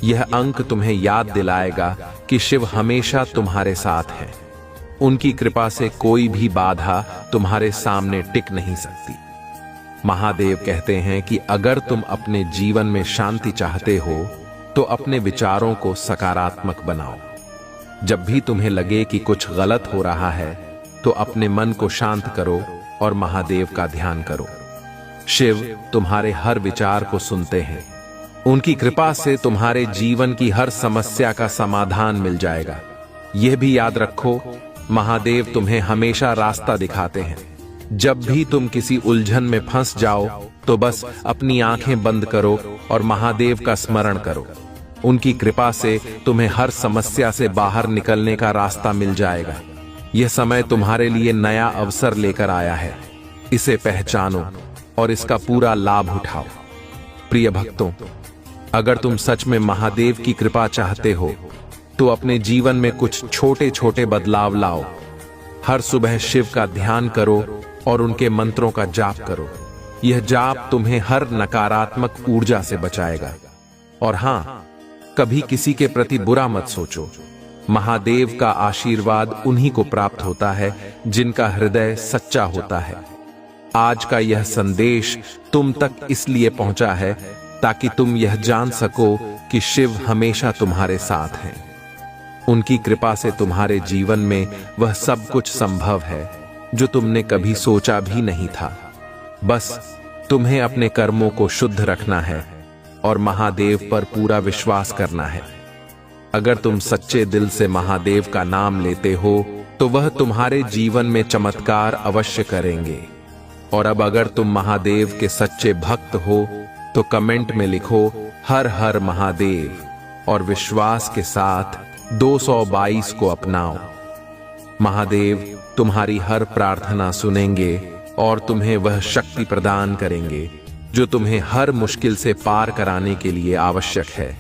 यह अंक तुम्हें याद दिलाएगा कि शिव हमेशा तुम्हारे साथ है। उनकी कृपा से कोई भी बाधा तुम्हारे सामने टिक नहीं सकती। महादेव कहते हैं कि अगर तुम अपने जीवन में शांति चाहते हो तो अपने विचारों को सकारात्मक बनाओ। जब भी तुम्हें लगे कि कुछ गलत हो रहा है तो अपने मन को शांत करो और महादेव का ध्यान करो। शिव तुम्हारे हर विचार को सुनते हैं। उनकी कृपा से तुम्हारे जीवन की हर समस्या का समाधान मिल जाएगा। यह भी याद रखो, महादेव तुम्हें हमेशा रास्ता दिखाते हैं। जब भी तुम किसी उलझन में फंस जाओ तो बस अपनी आंखें बंद करो और महादेव का स्मरण करो। उनकी कृपा से तुम्हें हर समस्या से बाहर निकलने का रास्ता मिल जाएगा। यह समय तुम्हारे लिए नया अवसर लेकर आया है। इसे पहचानो और इसका पूरा लाभ उठाओ। प्रिय भक्तों, अगर तुम सच में महादेव की कृपा चाहते हो तो अपने जीवन में कुछ छोटे छोटे बदलाव लाओ। हर सुबह शिव का ध्यान करो और उनके मंत्रों का जाप करो। यह जाप तुम्हें हर नकारात्मक ऊर्जा से बचाएगा। और हां, कभी किसी के प्रति बुरा मत सोचो। महादेव का आशीर्वाद उन्हीं को प्राप्त होता है जिनका हृदय सच्चा होता है। आज का यह संदेश तुम तक इसलिए पहुंचा है ताकि तुम यह जान सको कि शिव हमेशा तुम्हारे साथ हैं। उनकी कृपा से तुम्हारे जीवन में वह सब कुछ संभव है जो तुमने कभी सोचा भी नहीं था। बस तुम्हें अपने कर्मों को शुद्ध रखना है और महादेव पर पूरा विश्वास करना है। अगर तुम सच्चे दिल से महादेव का नाम लेते हो तो वह तुम्हारे जीवन में चमत्कार अवश्य करेंगे। और अब अगर तुम महादेव के सच्चे भक्त हो तो कमेंट में लिखो हर हर महादेव और विश्वास के साथ 222 को अपनाओ। महादेव तुम्हारी हर प्रार्थना सुनेंगे और तुम्हें वह शक्ति प्रदान करेंगे जो तुम्हें हर मुश्किल से पार कराने के लिए आवश्यक है।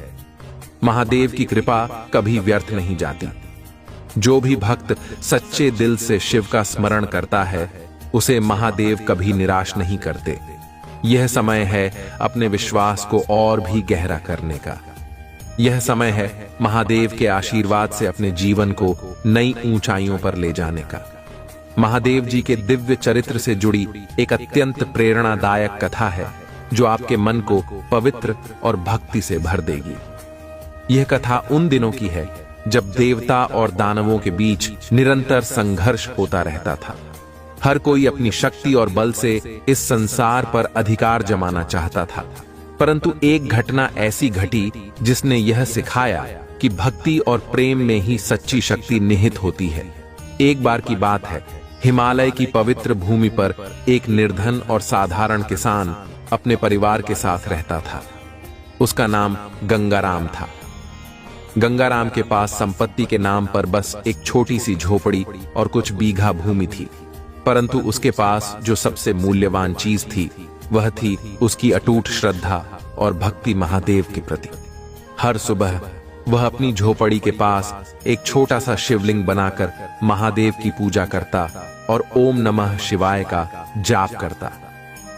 महादेव की कृपा कभी व्यर्थ नहीं जाती। जो भी भक्त सच्चे दिल से शिव का स्मरण करता है उसे महादेव कभी निराश नहीं करते। यह समय है अपने विश्वास को और भी गहरा करने का। यह समय है महादेव के आशीर्वाद से अपने जीवन को नई ऊंचाइयों पर ले जाने का। महादेव जी के दिव्य चरित्र से जुड़ी एक अत्यंत प्रेरणादायक कथा है जो आपके मन को पवित्र और भक्ति से भर देगी। यह कथा उन दिनों की है जब देवता और दानवों के बीच निरंतर संघर्ष होता रहता था। हर कोई अपनी शक्ति और बल से इस संसार पर अधिकार जमाना चाहता था, परंतु एक घटना ऐसी घटी जिसने यह सिखाया कि भक्ति और प्रेम में ही सच्ची शक्ति निहित होती है। एक बार की बात है, हिमालय की पवित्र भूमि पर एक निर्धन और साधारण किसान अपने परिवार के साथ रहता था। उसका नाम गंगाराम था। गंगाराम के पास संपत्ति के नाम पर बस एक छोटी सी झोपड़ी और कुछ बीघा भूमि थी, परंतु उसके पास जो सबसे मूल्यवान चीज थी वह थी उसकी अटूट श्रद्धा और भक्ति महादेव के प्रति। हर सुबह वह अपनी झोपड़ी के पास एक छोटा सा शिवलिंग बनाकर महादेव की पूजा करता और ओम नमः शिवाय का जाप करता।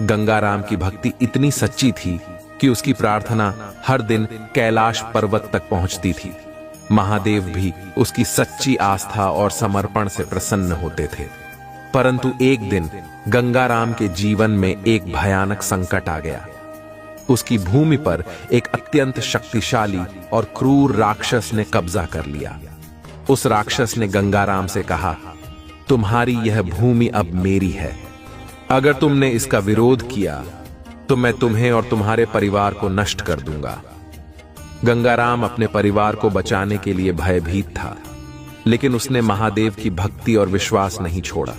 गंगाराम की भक्ति इतनी सच्ची थी कि उसकी प्रार्थना हर दिन कैलाश पर्वत तक पहुंचती थी। महादेव भी उसकी सच्ची आस्था और समर्पण से प्रसन्न होते थे। परंतु एक दिन गंगाराम के जीवन में एक भयानक संकट आ गया। उसकी भूमि पर एक अत्यंत शक्तिशाली और क्रूर राक्षस ने कब्जा कर लिया। उस राक्षस ने गंगाराम से कहा, तुम्हारी यह भूमि अब मेरी है। अगर तुमने इसका विरोध किया तो मैं तुम्हें और तुम्हारे परिवार को नष्ट कर दूंगा। गंगाराम अपने परिवार को बचाने के लिए भयभीत था, लेकिन उसने महादेव की भक्ति और विश्वास नहीं छोड़ा।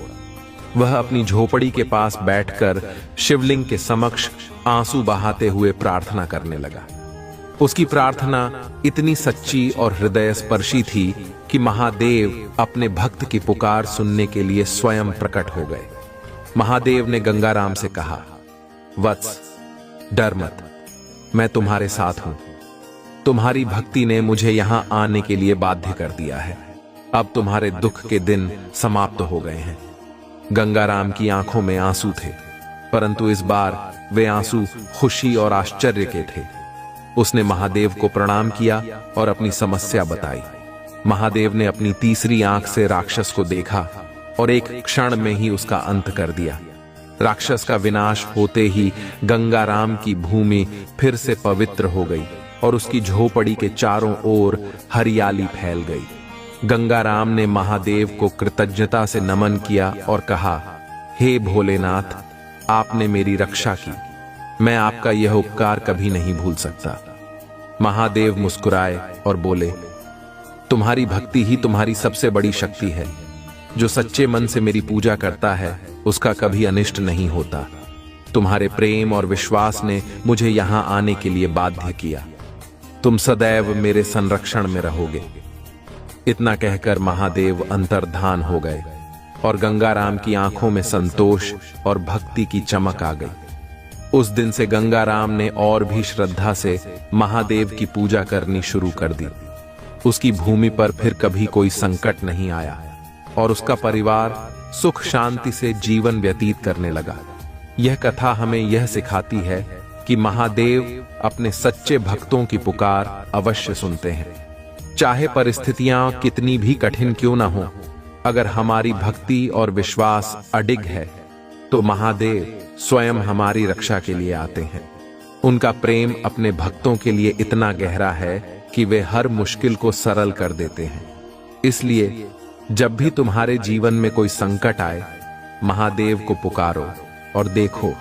वह अपनी झोपड़ी के पास बैठकर शिवलिंग के समक्ष आंसू बहाते हुए प्रार्थना करने लगा। उसकी प्रार्थना इतनी सच्ची और हृदय स्पर्शी थी कि महादेव अपने भक्त की पुकार सुनने के लिए स्वयं प्रकट हो गए। महादेव ने गंगाराम से कहा, वत्स, डर मत, मैं तुम्हारे साथ हूं। तुम्हारी भक्ति ने मुझे यहां आने के लिए बाध्य कर दिया है। अब तुम्हारे दुख के दिन समाप्त हो गए हैं। गंगाराम की आंखों में आंसू थे, परंतु इस बार वे आंसू खुशी और आश्चर्य के थे। उसने महादेव को प्रणाम किया और अपनी समस्या बताई। महादेव ने अपनी तीसरी आंख से राक्षस को देखा और एक क्षण में ही उसका अंत कर दिया। राक्षस का विनाश होते ही गंगाराम की भूमि फिर से पवित्र हो गई और उसकी झोपड़ी के चारों ओर हरियाली फैल गई। गंगाराम ने महादेव को कृतज्ञता से नमन किया और कहा, हे भोलेनाथ, आपने मेरी रक्षा की। मैं आपका यह उपकार कभी नहीं भूल सकता। महादेव मुस्कुराए और बोले, तुम्हारी भक्ति ही तुम्हारी सबसे बड़ी शक्ति है। जो सच्चे मन से मेरी पूजा करता है उसका कभी अनिष्ट नहीं होता। तुम्हारे प्रेम और विश्वास ने मुझे यहां आने के लिए बाध्य किया। तुम सदैव मेरे संरक्षण में रहोगे। इतना कहकर महादेव अंतर्धान हो गए और गंगाराम की आंखों में संतोष और भक्ति की चमक आ गई। उस दिन से गंगाराम ने और भी श्रद्धा से महादेव की पूजा करनी शुरू कर दी। उसकी भूमि पर फिर कभी कोई संकट नहीं आया और उसका परिवार सुख शांति से जीवन व्यतीत करने लगा। यह कथा हमें यह सिखाती है कि महादेव अपने सच्चे भक्तों की पुकार अवश्य सुनते हैं। चाहे परिस्थितियां कितनी भी कठिन क्यों ना हो, अगर हमारी भक्ति और विश्वास अडिग है तो महादेव स्वयं हमारी रक्षा के लिए आते हैं। उनका प्रेम अपने भक्तों के लिए इतना गहरा है कि वे हर मुश्किल को सरल कर देते हैं। इसलिए जब भी तुम्हारे जीवन में कोई संकट आए, महादेव को पुकारो और देखो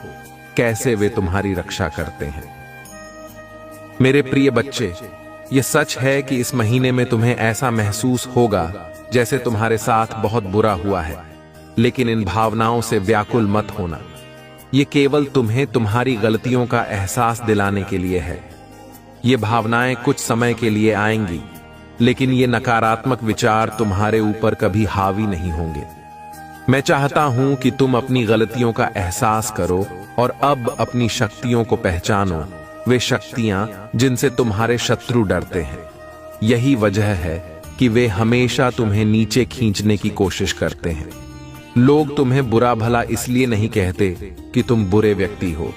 कैसे वे तुम्हारी रक्षा करते हैं। मेरे प्रिय बच्चे, यह सच है कि इस महीने में तुम्हें ऐसा महसूस होगा जैसे तुम्हारे साथ बहुत बुरा हुआ है, लेकिन इन भावनाओं से व्याकुल मत होना। ये केवल तुम्हें तुम्हारी गलतियों का एहसास दिलाने के लिए है। ये भावनाएं कुछ समय के लिए आएंगी, लेकिन ये नकारात्मक विचार तुम्हारे ऊपर कभी हावी नहीं होंगे। मैं चाहता हूं कि तुम अपनी गलतियों का एहसास करो और अब अपनी शक्तियों को पहचानो, वे शक्तियां जिनसे तुम्हारे शत्रु डरते हैं। यही वजह है कि वे हमेशा तुम्हें नीचे खींचने की कोशिश करते हैं। लोग तुम्हें बुरा भला इसलिए नहीं कहते कि तुम बुरे व्यक्ति हो,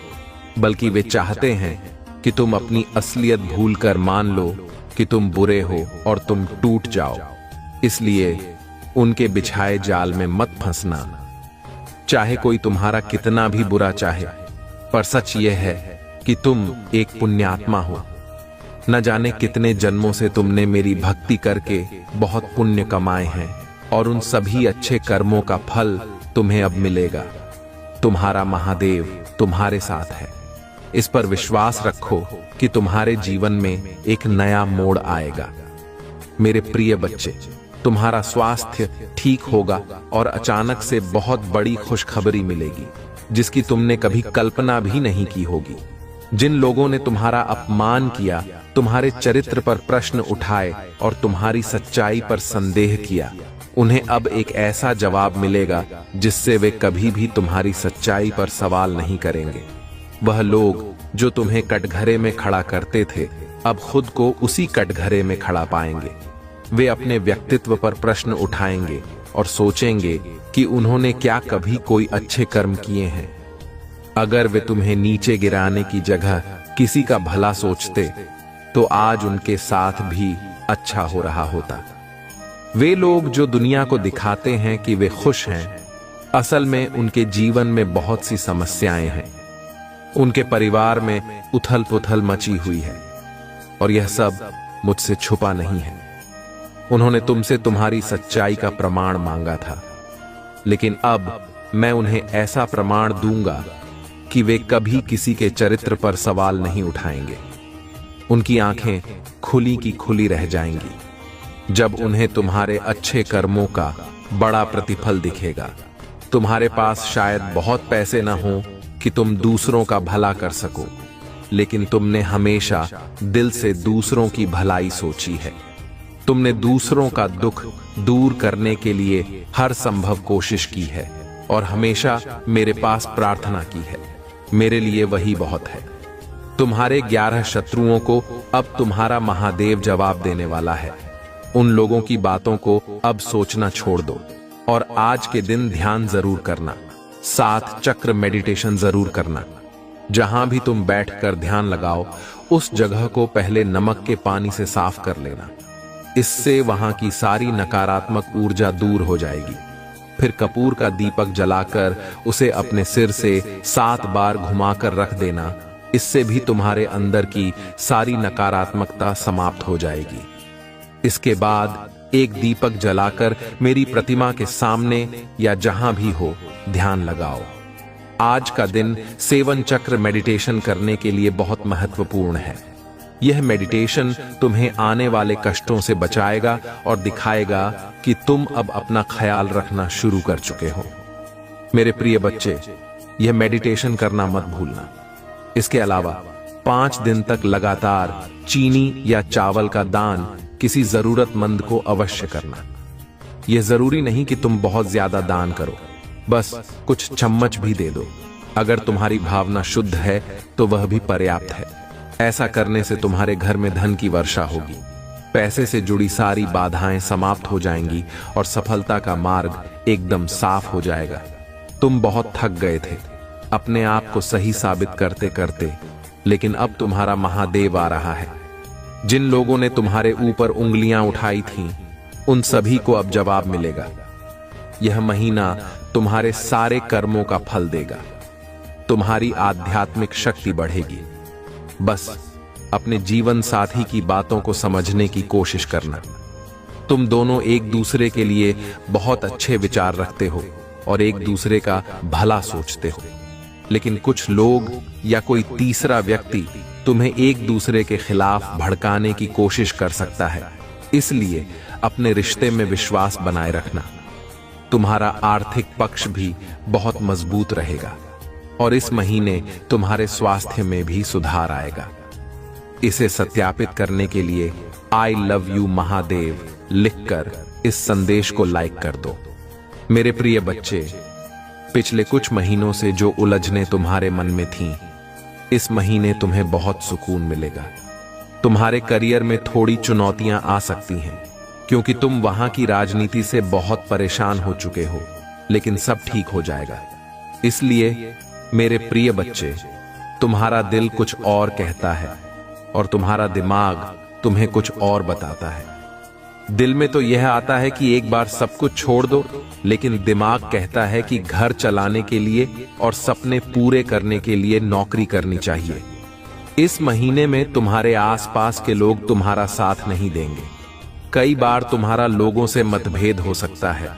बल्कि वे चाहते हैं कि तुम अपनी असलियत भूलकर मान लो कि तुम बुरे हो और तुम टूट जाओ। इसलिए उनके बिछाए जाल में मत फंसना। चाहे कोई तुम्हारा कितना भी बुरा चाहे, पर सच यह है कि तुम एक पुण्यात्मा हो। न जाने कितने जन्मों से तुमने मेरी भक्ति करके बहुत पुण्य कमाए हैं और उन सभी अच्छे कर्मों का फल तुम्हें अब मिलेगा। तुम्हारा महादेव तुम्हारे साथ है। इस पर विश्वास रखो कि तुम्हारे जीवन में एक नया मोड़ आएगा। मेरे प्रिय बच्चे, तुम्हारा स्वास्थ्य ठीक होगा और अचानक से बहुत बड़ी खुशखबरी मिलेगी जिसकी तुमने कभी कल्पना भी नहीं की होगी। जिन लोगों ने तुम्हारा अपमान किया, तुम्हारे चरित्र पर प्रश्न उठाए और तुम्हारी सच्चाई पर संदेह किया, उन्हें अब एक ऐसा जवाब मिलेगा जिससे वे कभी भी तुम्हारी सच्चाई पर सवाल नहीं करेंगे। वह लोग जो तुम्हें कटघरे में खड़ा करते थे, अब खुद को उसी कटघरे में खड़ा पाएंगे। वे अपने व्यक्तित्व पर प्रश्न उठाएंगे और सोचेंगे कि उन्होंने क्या कभी कोई अच्छे कर्म किए हैं। अगर वे तुम्हें नीचे गिराने की जगह किसी का भला सोचते, तो आज उनके साथ भी अच्छा हो रहा होता। वे लोग जो दुनिया को दिखाते हैं कि वे खुश हैं, असल में उनके जीवन में बहुत सी समस्याएं हैं। उनके परिवार में उथल पुथल मची हुई है और यह सब मुझसे छुपा नहीं है। उन्होंने तुमसे तुम्हारी सच्चाई का प्रमाण मांगा था, लेकिन अब मैं उन्हें ऐसा प्रमाण दूंगा कि वे कभी किसी के चरित्र पर सवाल नहीं उठाएंगे। उनकी आंखें खुली की खुली रह जाएंगी जब उन्हें तुम्हारे अच्छे कर्मों का बड़ा प्रतिफल दिखेगा। तुम्हारे पास शायद बहुत पैसे न हो कि तुम दूसरों का भला कर सको, लेकिन तुमने हमेशा दिल से दूसरों की भलाई सोची है। तुमने दूसरों का दुख दूर करने के लिए हर संभव कोशिश की है और हमेशा मेरे पास प्रार्थना की है। मेरे लिए वही बहुत है। तुम्हारे 11 शत्रुओं को अब तुम्हारा महादेव जवाब देने वाला है। उन लोगों की बातों को अब सोचना छोड़ दो और आज के दिन ध्यान जरूर करना। 7 चक्र मेडिटेशन जरूर करना। जहां भी तुम बैठकर ध्यान लगाओ, उस जगह को पहले नमक के पानी से साफ कर लेना। इससे वहां की सारी नकारात्मक ऊर्जा दूर हो जाएगी। फिर कपूर का दीपक जलाकर उसे अपने सिर से 7 बार घुमाकर रख देना। इससे भी तुम्हारे अंदर की सारी नकारात्मकता समाप्त हो जाएगी। इसके बाद एक दीपक जलाकर मेरी प्रतिमा के सामने या जहां भी हो ध्यान लगाओ। आज का दिन 7 चक्र मेडिटेशन करने के लिए बहुत महत्वपूर्ण है। यह मेडिटेशन तुम्हें आने वाले कष्टों से बचाएगा और दिखाएगा कि तुम अब अपना ख्याल रखना शुरू कर चुके हो। मेरे प्रिय बच्चे, यह मेडिटेशन करना मत भूलना। इसके अलावा 5 दिन तक लगातार चीनी या चावल का दान किसी जरूरतमंद को अवश्य करना। यह जरूरी नहीं कि तुम बहुत ज्यादा दान करो, बस कुछ चम्मच भी दे दो। अगर तुम्हारी भावना शुद्ध है तो वह भी पर्याप्त है। ऐसा करने से तुम्हारे घर में धन की वर्षा होगी, पैसे से जुड़ी सारी बाधाएं समाप्त हो जाएंगी और सफलता का मार्ग एकदम साफ हो जाएगा। तुम बहुत थक गए थे अपने आप को सही साबित करते करते, लेकिन अब तुम्हारा महादेव आ रहा है। जिन लोगों ने तुम्हारे ऊपर उंगलियां उठाई थीं, उन सभी को अब जवाब मिलेगा। यह महीना तुम्हारे सारे कर्मों का फल देगा। तुम्हारी आध्यात्मिक शक्ति बढ़ेगी। बस अपने जीवन साथी की बातों को समझने की कोशिश करना। तुम दोनों एक दूसरे के लिए बहुत अच्छे विचार रखते हो और एक दूसरे का भला सोचते हो, लेकिन कुछ लोग या कोई तीसरा व्यक्ति तुम्हें एक दूसरे के खिलाफ भड़काने की कोशिश कर सकता है। इसलिए अपने रिश्ते में विश्वास बनाए रखना। तुम्हारा आर्थिक पक्ष भी बहुत मजबूत रहेगा और इस महीने तुम्हारे स्वास्थ्य में भी सुधार आएगा। इसे सत्यापित करने के लिए आई लव यू महादेव लिखकर इस संदेश को लाइक कर दो। मेरे प्रिय बच्चे, पिछले कुछ महीनों से जो उलझने तुम्हारे मन में थीं, इस महीने तुम्हें बहुत सुकून मिलेगा। तुम्हारे करियर में थोड़ी चुनौतियां आ सकती हैं, क्योंकि तुम वहां की राजनीति से बहुत परेशान हो चुके हो, लेकिन सब ठीक हो जाएगा। इसलिए मेरे प्रिय बच्चे, तुम्हारा दिल कुछ और कहता है और तुम्हारा दिमाग तुम्हें कुछ और बताता है। दिल में तो यह आता है कि एक बार सब कुछ छोड़ दो, लेकिन दिमाग कहता है कि घर चलाने के लिए और सपने पूरे करने के लिए नौकरी करनी चाहिए। इस महीने में तुम्हारे आसपास के लोग तुम्हारा साथ नहीं देंगे। कई बार तुम्हारा लोगों से मतभेद हो सकता है,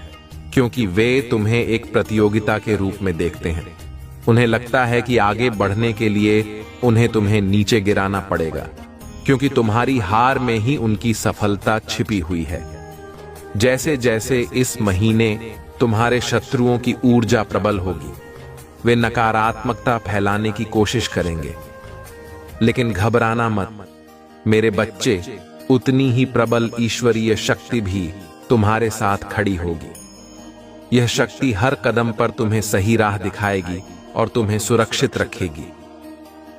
क्योंकि वे तुम्हें एक प्रतियोगिता के रूप में देखते हैं। उन्हें लगता है कि आगे बढ़ने के लिए उन्हें तुम्हें नीचे गिराना पड़ेगा, क्योंकि तुम्हारी हार में ही उनकी सफलता छिपी हुई है। जैसे जैसे इस महीने तुम्हारे शत्रुओं की ऊर्जा प्रबल होगी, वे नकारात्मकता फैलाने की कोशिश करेंगे। लेकिन घबराना मत मेरे बच्चे, उतनी ही प्रबल ईश्वरीय शक्ति भी तुम्हारे साथ खड़ी होगी। यह शक्ति हर कदम पर तुम्हें सही राह दिखाएगी और तुम्हें सुरक्षित रखेगी।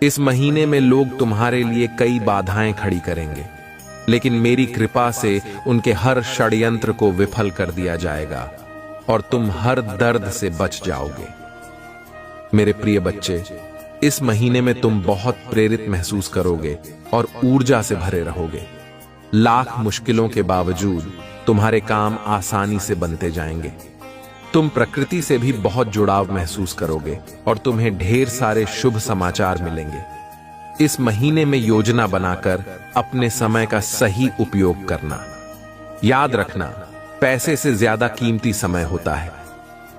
इस महीने में लोग तुम्हारे लिए कई बाधाएं खड़ी करेंगे, लेकिन मेरी कृपा से उनके हर षड्यंत्र को विफल कर दिया जाएगा और तुम हर दर्द से बच जाओगे। मेरे प्रिय बच्चे, इस महीने में तुम बहुत प्रेरित महसूस करोगे और ऊर्जा से भरे रहोगे। लाख मुश्किलों के बावजूद तुम्हारे काम आसानी से बनते जाएंगे। तुम प्रकृति से भी बहुत जुड़ाव महसूस करोगे और तुम्हें ढेर सारे शुभ समाचार मिलेंगे। इस महीने में योजना बनाकर अपने समय का सही उपयोग करना। याद रखना, पैसे से ज्यादा कीमती समय होता है।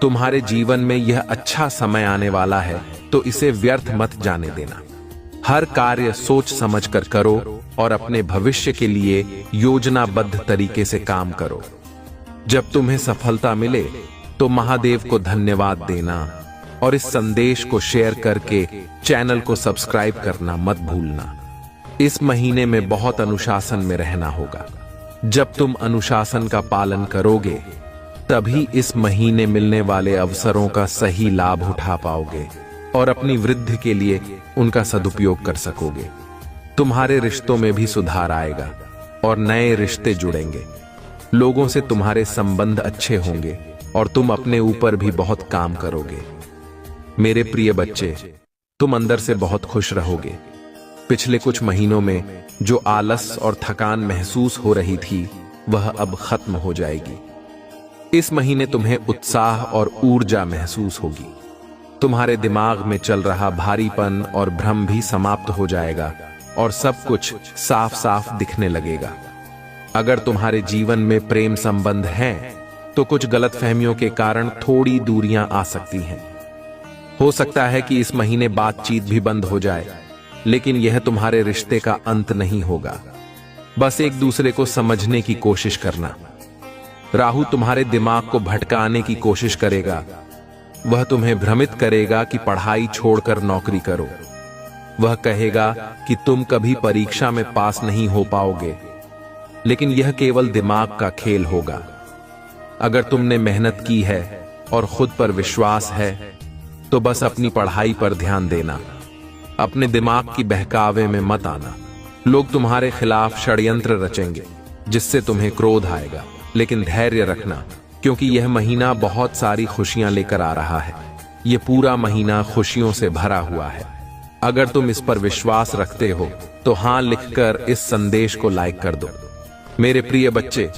तुम्हारे जीवन में यह अच्छा समय आने वाला है, तो इसे व्यर्थ मत जाने देना। हर कार्य सोच समझकर करो और अपने भविष्य के लिए योजनाबद्ध तरीके से काम करो। जब तुम्हें सफलता मिले तो महादेव को धन्यवाद देना और इस संदेश को शेयर करके चैनल को सब्सक्राइब करना मत भूलना। इस महीने में बहुत अनुशासन में रहना होगा। जब तुम अनुशासन का पालन करोगे, तभी इस महीने मिलने वाले अवसरों का सही लाभ उठा पाओगे और अपनी वृद्धि के लिए उनका सदुपयोग कर सकोगे। तुम्हारे रिश्तों में भी सुधार आएगा और नए रिश्ते जुड़ेंगे। लोगों से तुम्हारे संबंध अच्छे होंगे और तुम अपने ऊपर भी बहुत काम करोगे। मेरे प्रिय बच्चे, तुम अंदर से बहुत खुश रहोगे। पिछले कुछ महीनों में जो आलस और थकान महसूस हो रही थी, वह अब खत्म हो जाएगी। इस महीने तुम्हें उत्साह और ऊर्जा महसूस होगी। तुम्हारे दिमाग में चल रहा भारीपन और भ्रम भी समाप्त हो जाएगा और सब कुछ साफ साफ दिखने लगेगा। अगर तुम्हारे जीवन में प्रेम संबंध हैं, तो कुछ गलतफहमियों के कारण थोड़ी दूरियां आ सकती हैं। हो सकता है कि इस महीने बातचीत भी बंद हो जाए, लेकिन यह तुम्हारे रिश्ते का अंत नहीं होगा। बस एक दूसरे को समझने की कोशिश करना। राहु तुम्हारे दिमाग को भटकाने की कोशिश करेगा। वह तुम्हें भ्रमित करेगा कि पढ़ाई छोड़कर नौकरी करो। वह कहेगा कि तुम कभी परीक्षा में पास नहीं हो पाओगे, लेकिन यह केवल दिमाग का खेल होगा। अगर तुमने मेहनत की है और खुद पर विश्वास है, तो बस अपनी पढ़ाई पर ध्यान देना। अपने दिमाग की बहकावे में मत आना। लोग तुम्हारे खिलाफ षड्यंत्र रचेंगे, जिससे तुम्हें क्रोध आएगा, लेकिन धैर्य रखना, क्योंकि यह महीना बहुत सारी खुशियां लेकर आ रहा है। यह पूरा महीना खुशियों से भरा हुआ है। अगर तुम इस पर विश्वास रखते हो, तो हाँ लिखकर इस संदेश को लाइक कर दो। मेरे प्रिय बच्चे,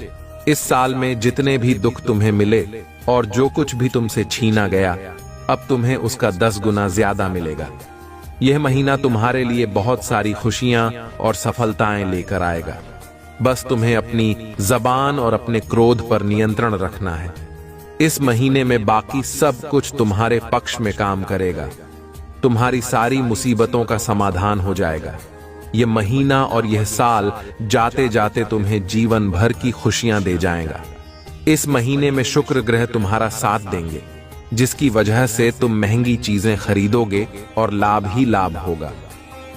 इस साल में जितने भी दुख तुम्हें मिले और जो कुछ भी तुमसे छीना गया, अब तुम्हें उसका 10 गुना ज्यादा मिलेगा। यह महीना तुम्हारे लिए बहुत सारी खुशियां और सफलताएं लेकर आएगा। बस तुम्हें अपनी जबान और अपने क्रोध पर नियंत्रण रखना है। इस महीने में बाकी सब कुछ तुम्हारे पक्ष में काम करेगा। तुम्हारी सारी मुसीबतों का समाधान हो जाएगा। यह महीना और यह साल जाते जाते तुम्हें जीवन भर की खुशियां दे जाएगा। इस महीने में शुक्र ग्रह तुम्हारा साथ देंगे, जिसकी वजह से तुम महंगी चीजें खरीदोगे और लाभ ही लाभ होगा।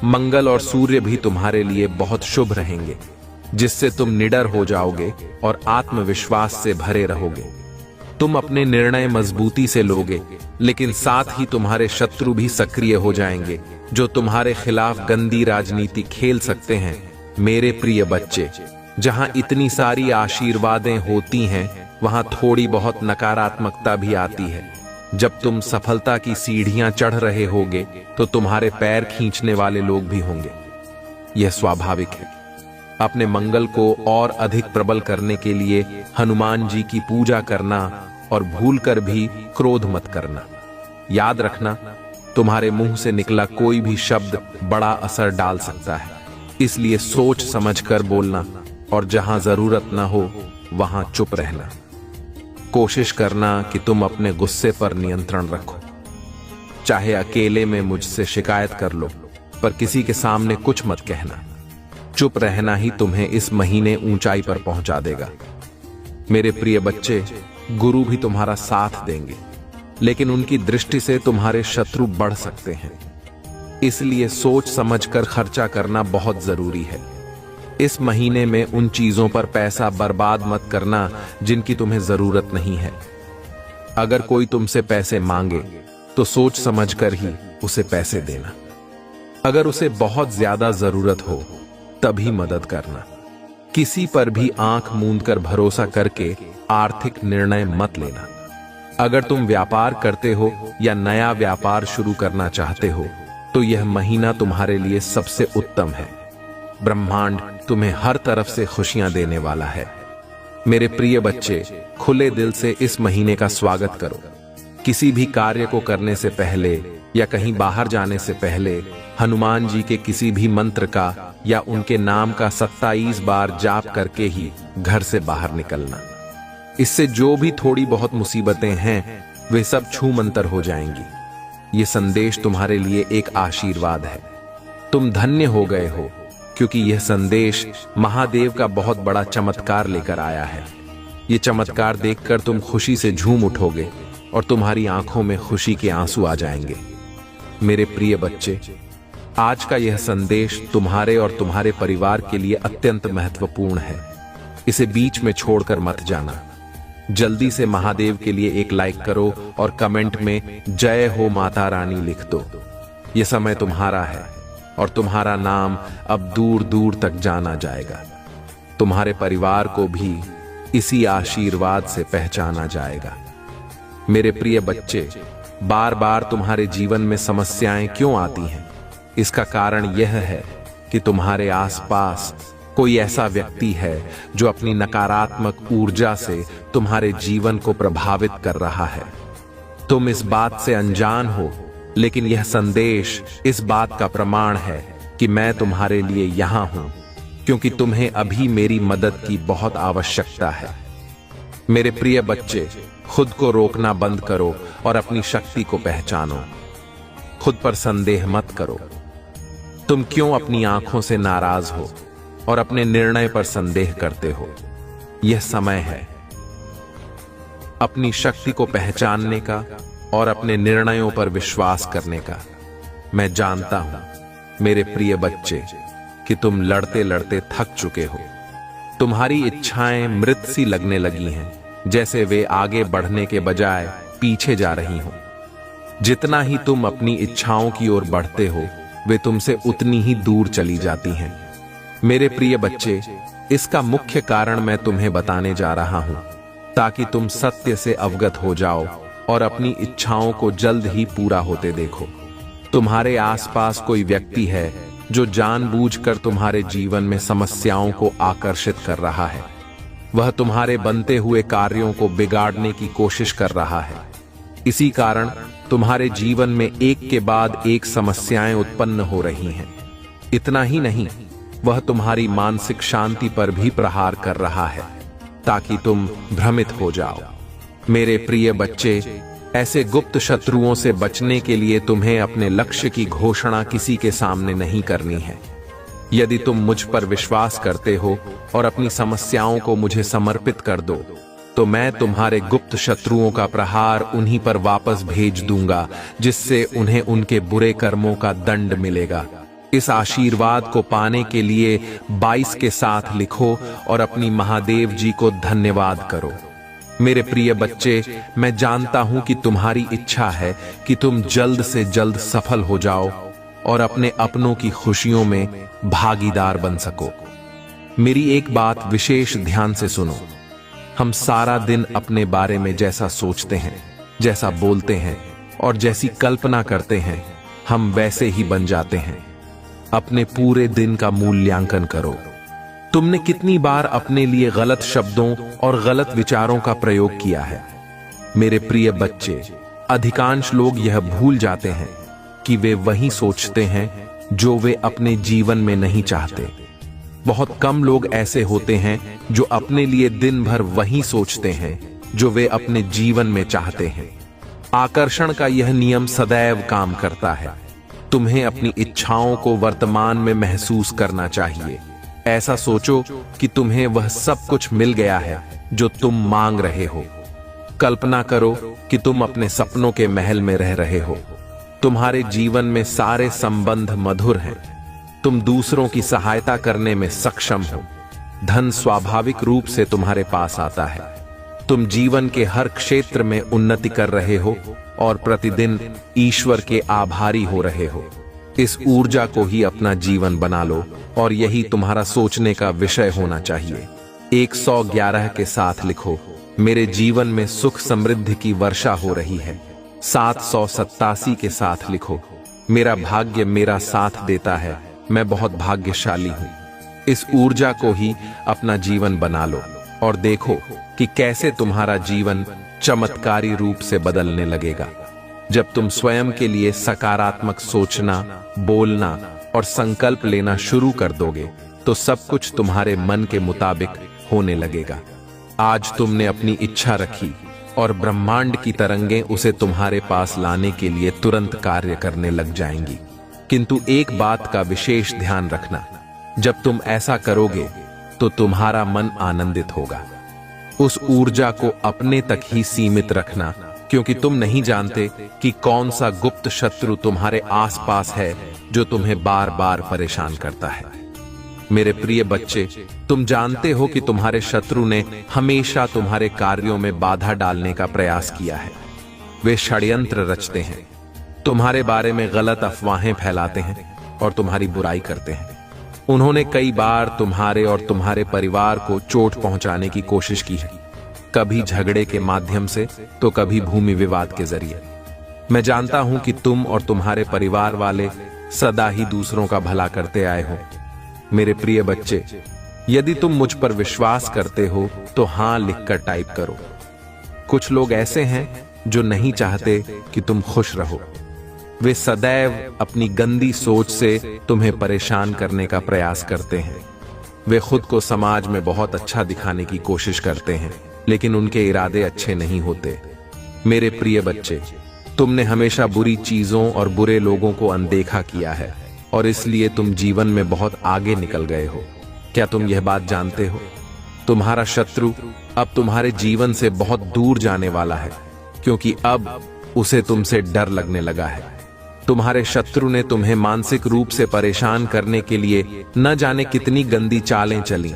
मंगल और सूर्य भी तुम्हारे लिए बहुत शुभ रहेंगे, जिससे तुम निडर हो जाओगे और आत्मविश्वास से भरे रहोगे। तुम अपने निर्णय मजबूती से लोगे, लेकिन साथ ही तुम्हारे शत्रु भी सक्रिय हो जाएंगे, जो तुम्हारे खिलाफ गंदी राजनीति खेल सकते हैं। मेरे प्रिय बच्चे, जहां इतनी सारी आशीर्वादें होती हैं, वहां थोड़ी बहुत नकारात्मकता भी आती है। जब तुम सफलता की सीढ़ियां चढ़ रहे होगे, तो तुम्हारे पैर खींचने वाले लोग भी होंगे। यह स्वाभाविक है। अपने मंगल को और अधिक प्रबल करने के लिए हनुमान जी की पूजा करना और भूलकर भी क्रोध मत करना। याद रखना, तुम्हारे मुंह से निकला कोई भी शब्द बड़ा असर डाल सकता है, इसलिए सोच समझकर बोलना और जहां जरूरत ना हो वहां चुप रहना। कोशिश करना कि तुम अपने गुस्से पर नियंत्रण रखो। चाहे अकेले में मुझसे शिकायत कर लो, पर किसी के सामने कुछ मत कहना। चुप रहना ही तुम्हें इस महीने ऊंचाई पर पहुंचा देगा। मेरे प्रिय बच्चे, गुरु भी तुम्हारा साथ देंगे, लेकिन उनकी दृष्टि से तुम्हारे शत्रु बढ़ सकते हैं। इसलिए सोच समझकर खर्चा करना बहुत जरूरी है। इस महीने में उन चीजों पर पैसा बर्बाद मत करना जिनकी तुम्हें जरूरत नहीं है। अगर कोई तुमसे पैसे मांगे तो सोच समझकर ही उसे पैसे देना। अगर उसे बहुत ज्यादा जरूरत हो तभी मदद करना। किसी पर भी आंख मूंदकर भरोसा करके आर्थिक निर्णय मत लेना। अगर तुम व्यापार करते हो या नया व्यापार शुरू करना चाहते हो, तो यह महीना तुम्हारे लिए सबसे उत्तम है। ब्रह्मांड तुम्हें हर तरफ से खुशियां देने वाला है। मेरे प्रिय बच्चे, खुले दिल से इस महीने का स्वागत करो। किसी भी कार्य को करने से पहले या कहीं बाहर जाने से पहले हनुमान जी के किसी भी मंत्र का या उनके नाम का 27 बार जाप करके ही घर से बाहर निकलना। इससे जो भी थोड़ी बहुत मुसीबतें हैं, वे सब छूमंतर हो जाएंगी। ये संदेश तुम्हारे लिए एक आशीर्वाद है। तुम धन्य हो गए हो, क्योंकि यह संदेश महादेव का बहुत बड़ा चमत्कार लेकर आया है। यह चमत्कार देखकर तुम खुशी से झूम उठोगे और तुम्हारी आंखों में खुशी के आंसू आ जाएंगे। मेरे प्रिय बच्चे, आज का यह संदेश तुम्हारे और तुम्हारे परिवार के लिए अत्यंत महत्वपूर्ण है। इसे बीच में छोड़कर मत जाना। जल्दी से महादेव के लिए एक लाइक करो और कमेंट में जय हो माता रानी लिख दो। यह समय तुम्हारा है और तुम्हारा नाम अब दूर दूर तक जाना जाएगा। तुम्हारे परिवार को भी इसी आशीर्वाद से पहचाना जाएगा। मेरे प्रिय बच्चे, बार बार तुम्हारे जीवन में समस्याएं क्यों आती हैं? इसका कारण यह है कि तुम्हारे आसपास कोई ऐसा व्यक्ति है जो अपनी नकारात्मक ऊर्जा से तुम्हारे जीवन को प्रभावित कर रहा है। तुम इस बात से अनजान हो, लेकिन यह संदेश इस बात का प्रमाण है कि मैं तुम्हारे लिए यहां हूं, क्योंकि तुम्हें अभी मेरी मदद की बहुत आवश्यकता है। मेरे प्रिय बच्चे, खुद को रोकना बंद करो और अपनी शक्ति को पहचानो। खुद पर संदेह मत करो। तुम क्यों अपनी आंखों से नाराज हो और अपने निर्णय पर संदेह करते हो? यह समय है अपनी शक्ति को पहचानने का और अपने निर्णयों पर विश्वास करने का। मैं जानता हूं मेरे प्रिय बच्चे कि तुम लड़ते लड़ते थक चुके हो। तुम्हारी इच्छाएं मृत सी लगने लगी हैं, जैसे वे आगे बढ़ने के बजाय पीछे जा रही हों। जितना ही तुम अपनी इच्छाओं की ओर बढ़ते हो, वे तुमसे उतनी ही दूर चली जाती हैं। मेरे प्रिय बच्चे, इसका मुख्य कारण मैं तुम्हें बताने जा रहा हूं, ताकि तुम सत्य से अवगत हो जाओ और अपनी इच्छाओं को जल्द ही पूरा होते देखो। तुम्हारे आसपास कोई व्यक्ति है जो जानबूझकर तुम्हारे जीवन में समस्याओं को आकर्षित कर रहा है। वह तुम्हारे बनते हुए कार्यों को बिगाड़ने की कोशिश कर रहा है। इसी कारण तुम्हारे जीवन में एक के बाद एक समस्याएं उत्पन्न हो रही हैं। इतना ही नहीं, वह तुम्हारी मानसिक शांति पर भी प्रहार कर रहा है, ताकि तुम भ्रमित हो जाओ। मेरे प्रिय बच्चे, ऐसे गुप्त शत्रुओं से बचने के लिए तुम्हें अपने लक्ष्य की घोषणा किसी के सामने नहीं करनी है। यदि तुम मुझ पर विश्वास करते हो और अपनी समस्याओं को मुझे समर्पित कर दो, तो मैं तुम्हारे गुप्त शत्रुओं का प्रहार उन्हीं पर वापस भेज दूंगा, जिससे उन्हें उनके बुरे कर्मों का दंड मिलेगा। इस आशीर्वाद को पाने के लिए 22 के साथ लिखो और अपनी महादेव जी को धन्यवाद करो। मेरे प्रिय बच्चे, मैं जानता हूं कि तुम्हारी इच्छा है कि तुम जल्द से जल्द सफल हो जाओ और अपने अपनों की खुशियों में भागीदार बन सको। मेरी एक बात विशेष ध्यान से सुनो। हम सारा दिन अपने बारे में जैसा सोचते हैं, जैसा बोलते हैं और जैसी कल्पना करते हैं, हम वैसे ही बन जाते हैं। अपने पूरे दिन का मूल्यांकन करो। तुमने कितनी बार अपने लिए गलत शब्दों और गलत विचारों का प्रयोग किया है? मेरे प्रिय बच्चे, अधिकांश लोग यह भूल जाते हैं कि वे वही सोचते हैं जो वे अपने जीवन में नहीं चाहते। बहुत कम लोग ऐसे होते हैं जो अपने लिए दिन भर वही सोचते हैं जो वे अपने जीवन में चाहते हैं। आकर्षण का यह नियम सदैव काम करता है। तुम्हें अपनी इच्छाओं को वर्तमान में महसूस करना चाहिए। ऐसा सोचो कि तुम्हें वह सब कुछ मिल गया है जो तुम मांग रहे हो। कल्पना करो कि तुम अपने सपनों के महल में रह रहे हो। तुम्हारे जीवन में सारे संबंध मधुर हैं। तुम दूसरों की सहायता करने में सक्षम हो। धन स्वाभाविक रूप से तुम्हारे पास आता है। तुम जीवन के हर क्षेत्र में उन्नति कर रहे हो और प्रतिदिन ईश्वर के आभारी हो रहे हो। इस ऊर्जा को ही अपना जीवन बना लो और यही तुम्हारा सोचने का विषय होना चाहिए। 111 के साथ लिखो, मेरे जीवन में सुख समृद्धि की वर्षा हो रही है। 787 के साथ लिखो, मेरा भाग्य मेरा साथ देता है, मैं बहुत भाग्यशाली हूं। इस ऊर्जा को ही अपना जीवन बना लो और देखो कि कैसे तुम्हारा जीवन चमत्कारी रूप से बदलने लगेगा। जब तुम स्वयं के लिए सकारात्मक सोचना, बोलना और संकल्प लेना शुरू कर दोगे तो सब कुछ तुम्हारे मन के मुताबिक होने लगेगा। आज तुमने अपनी इच्छा रखी और ब्रह्मांड की तरंगें उसे तुम्हारे पास लाने के लिए तुरंत कार्य करने लग जाएंगी। किंतु एक बात का विशेष ध्यान रखना, जब तुम ऐसा करोगे तो तुम्हारा मन आनंदित होगा। उस ऊर्जा को अपने तक ही सीमित रखना, क्योंकि तुम नहीं जानते कि कौन सा गुप्त शत्रु तुम्हारे आसपास है जो तुम्हें बार बार परेशान करता है। मेरे प्रिय बच्चे, तुम जानते हो कि तुम्हारे शत्रु ने हमेशा तुम्हारे कार्यों में बाधा डालने का प्रयास किया है। वे षड्यंत्र रचते हैं, तुम्हारे बारे में गलत अफवाहें फैलाते हैं और तुम्हारी बुराई करते हैं। उन्होंने कई बार तुम्हारे और तुम्हारे परिवार को चोट पहुंचाने की कोशिश की है, कभी झगड़े के माध्यम से तो कभी भूमि विवाद के जरिए। मैं जानता हूं कि तुम और तुम्हारे परिवार वाले सदा ही दूसरों का भला करते आए हो। मेरे प्रिय बच्चे, यदि तुम मुझ पर विश्वास करते हो तो हां लिखकर टाइप करो। कुछ लोग ऐसे हैं जो नहीं चाहते कि तुम खुश रहो। वे सदैव अपनी गंदी सोच से तुम्हें परेशान करने का प्रयास करते हैं। वे खुद को समाज में बहुत अच्छा दिखाने की कोशिश करते हैं, लेकिन उनके इरादे अच्छे नहीं होते। मेरे प्रिय बच्चे, तुमने हमेशा बुरी चीजों और बुरे लोगों को अनदेखा किया है और इसलिए तुम जीवन में बहुत आगे निकल गए हो। क्या तुम यह बात जानते हो? तुम्हारा शत्रु अब तुम्हारे जीवन से बहुत दूर जाने वाला है, क्योंकि अब उसे तुमसे डर लगने लगा है। तुम्हारे शत्रु ने तुम्हें मानसिक रूप से परेशान करने के लिए न जाने कितनी गंदी चालें चली,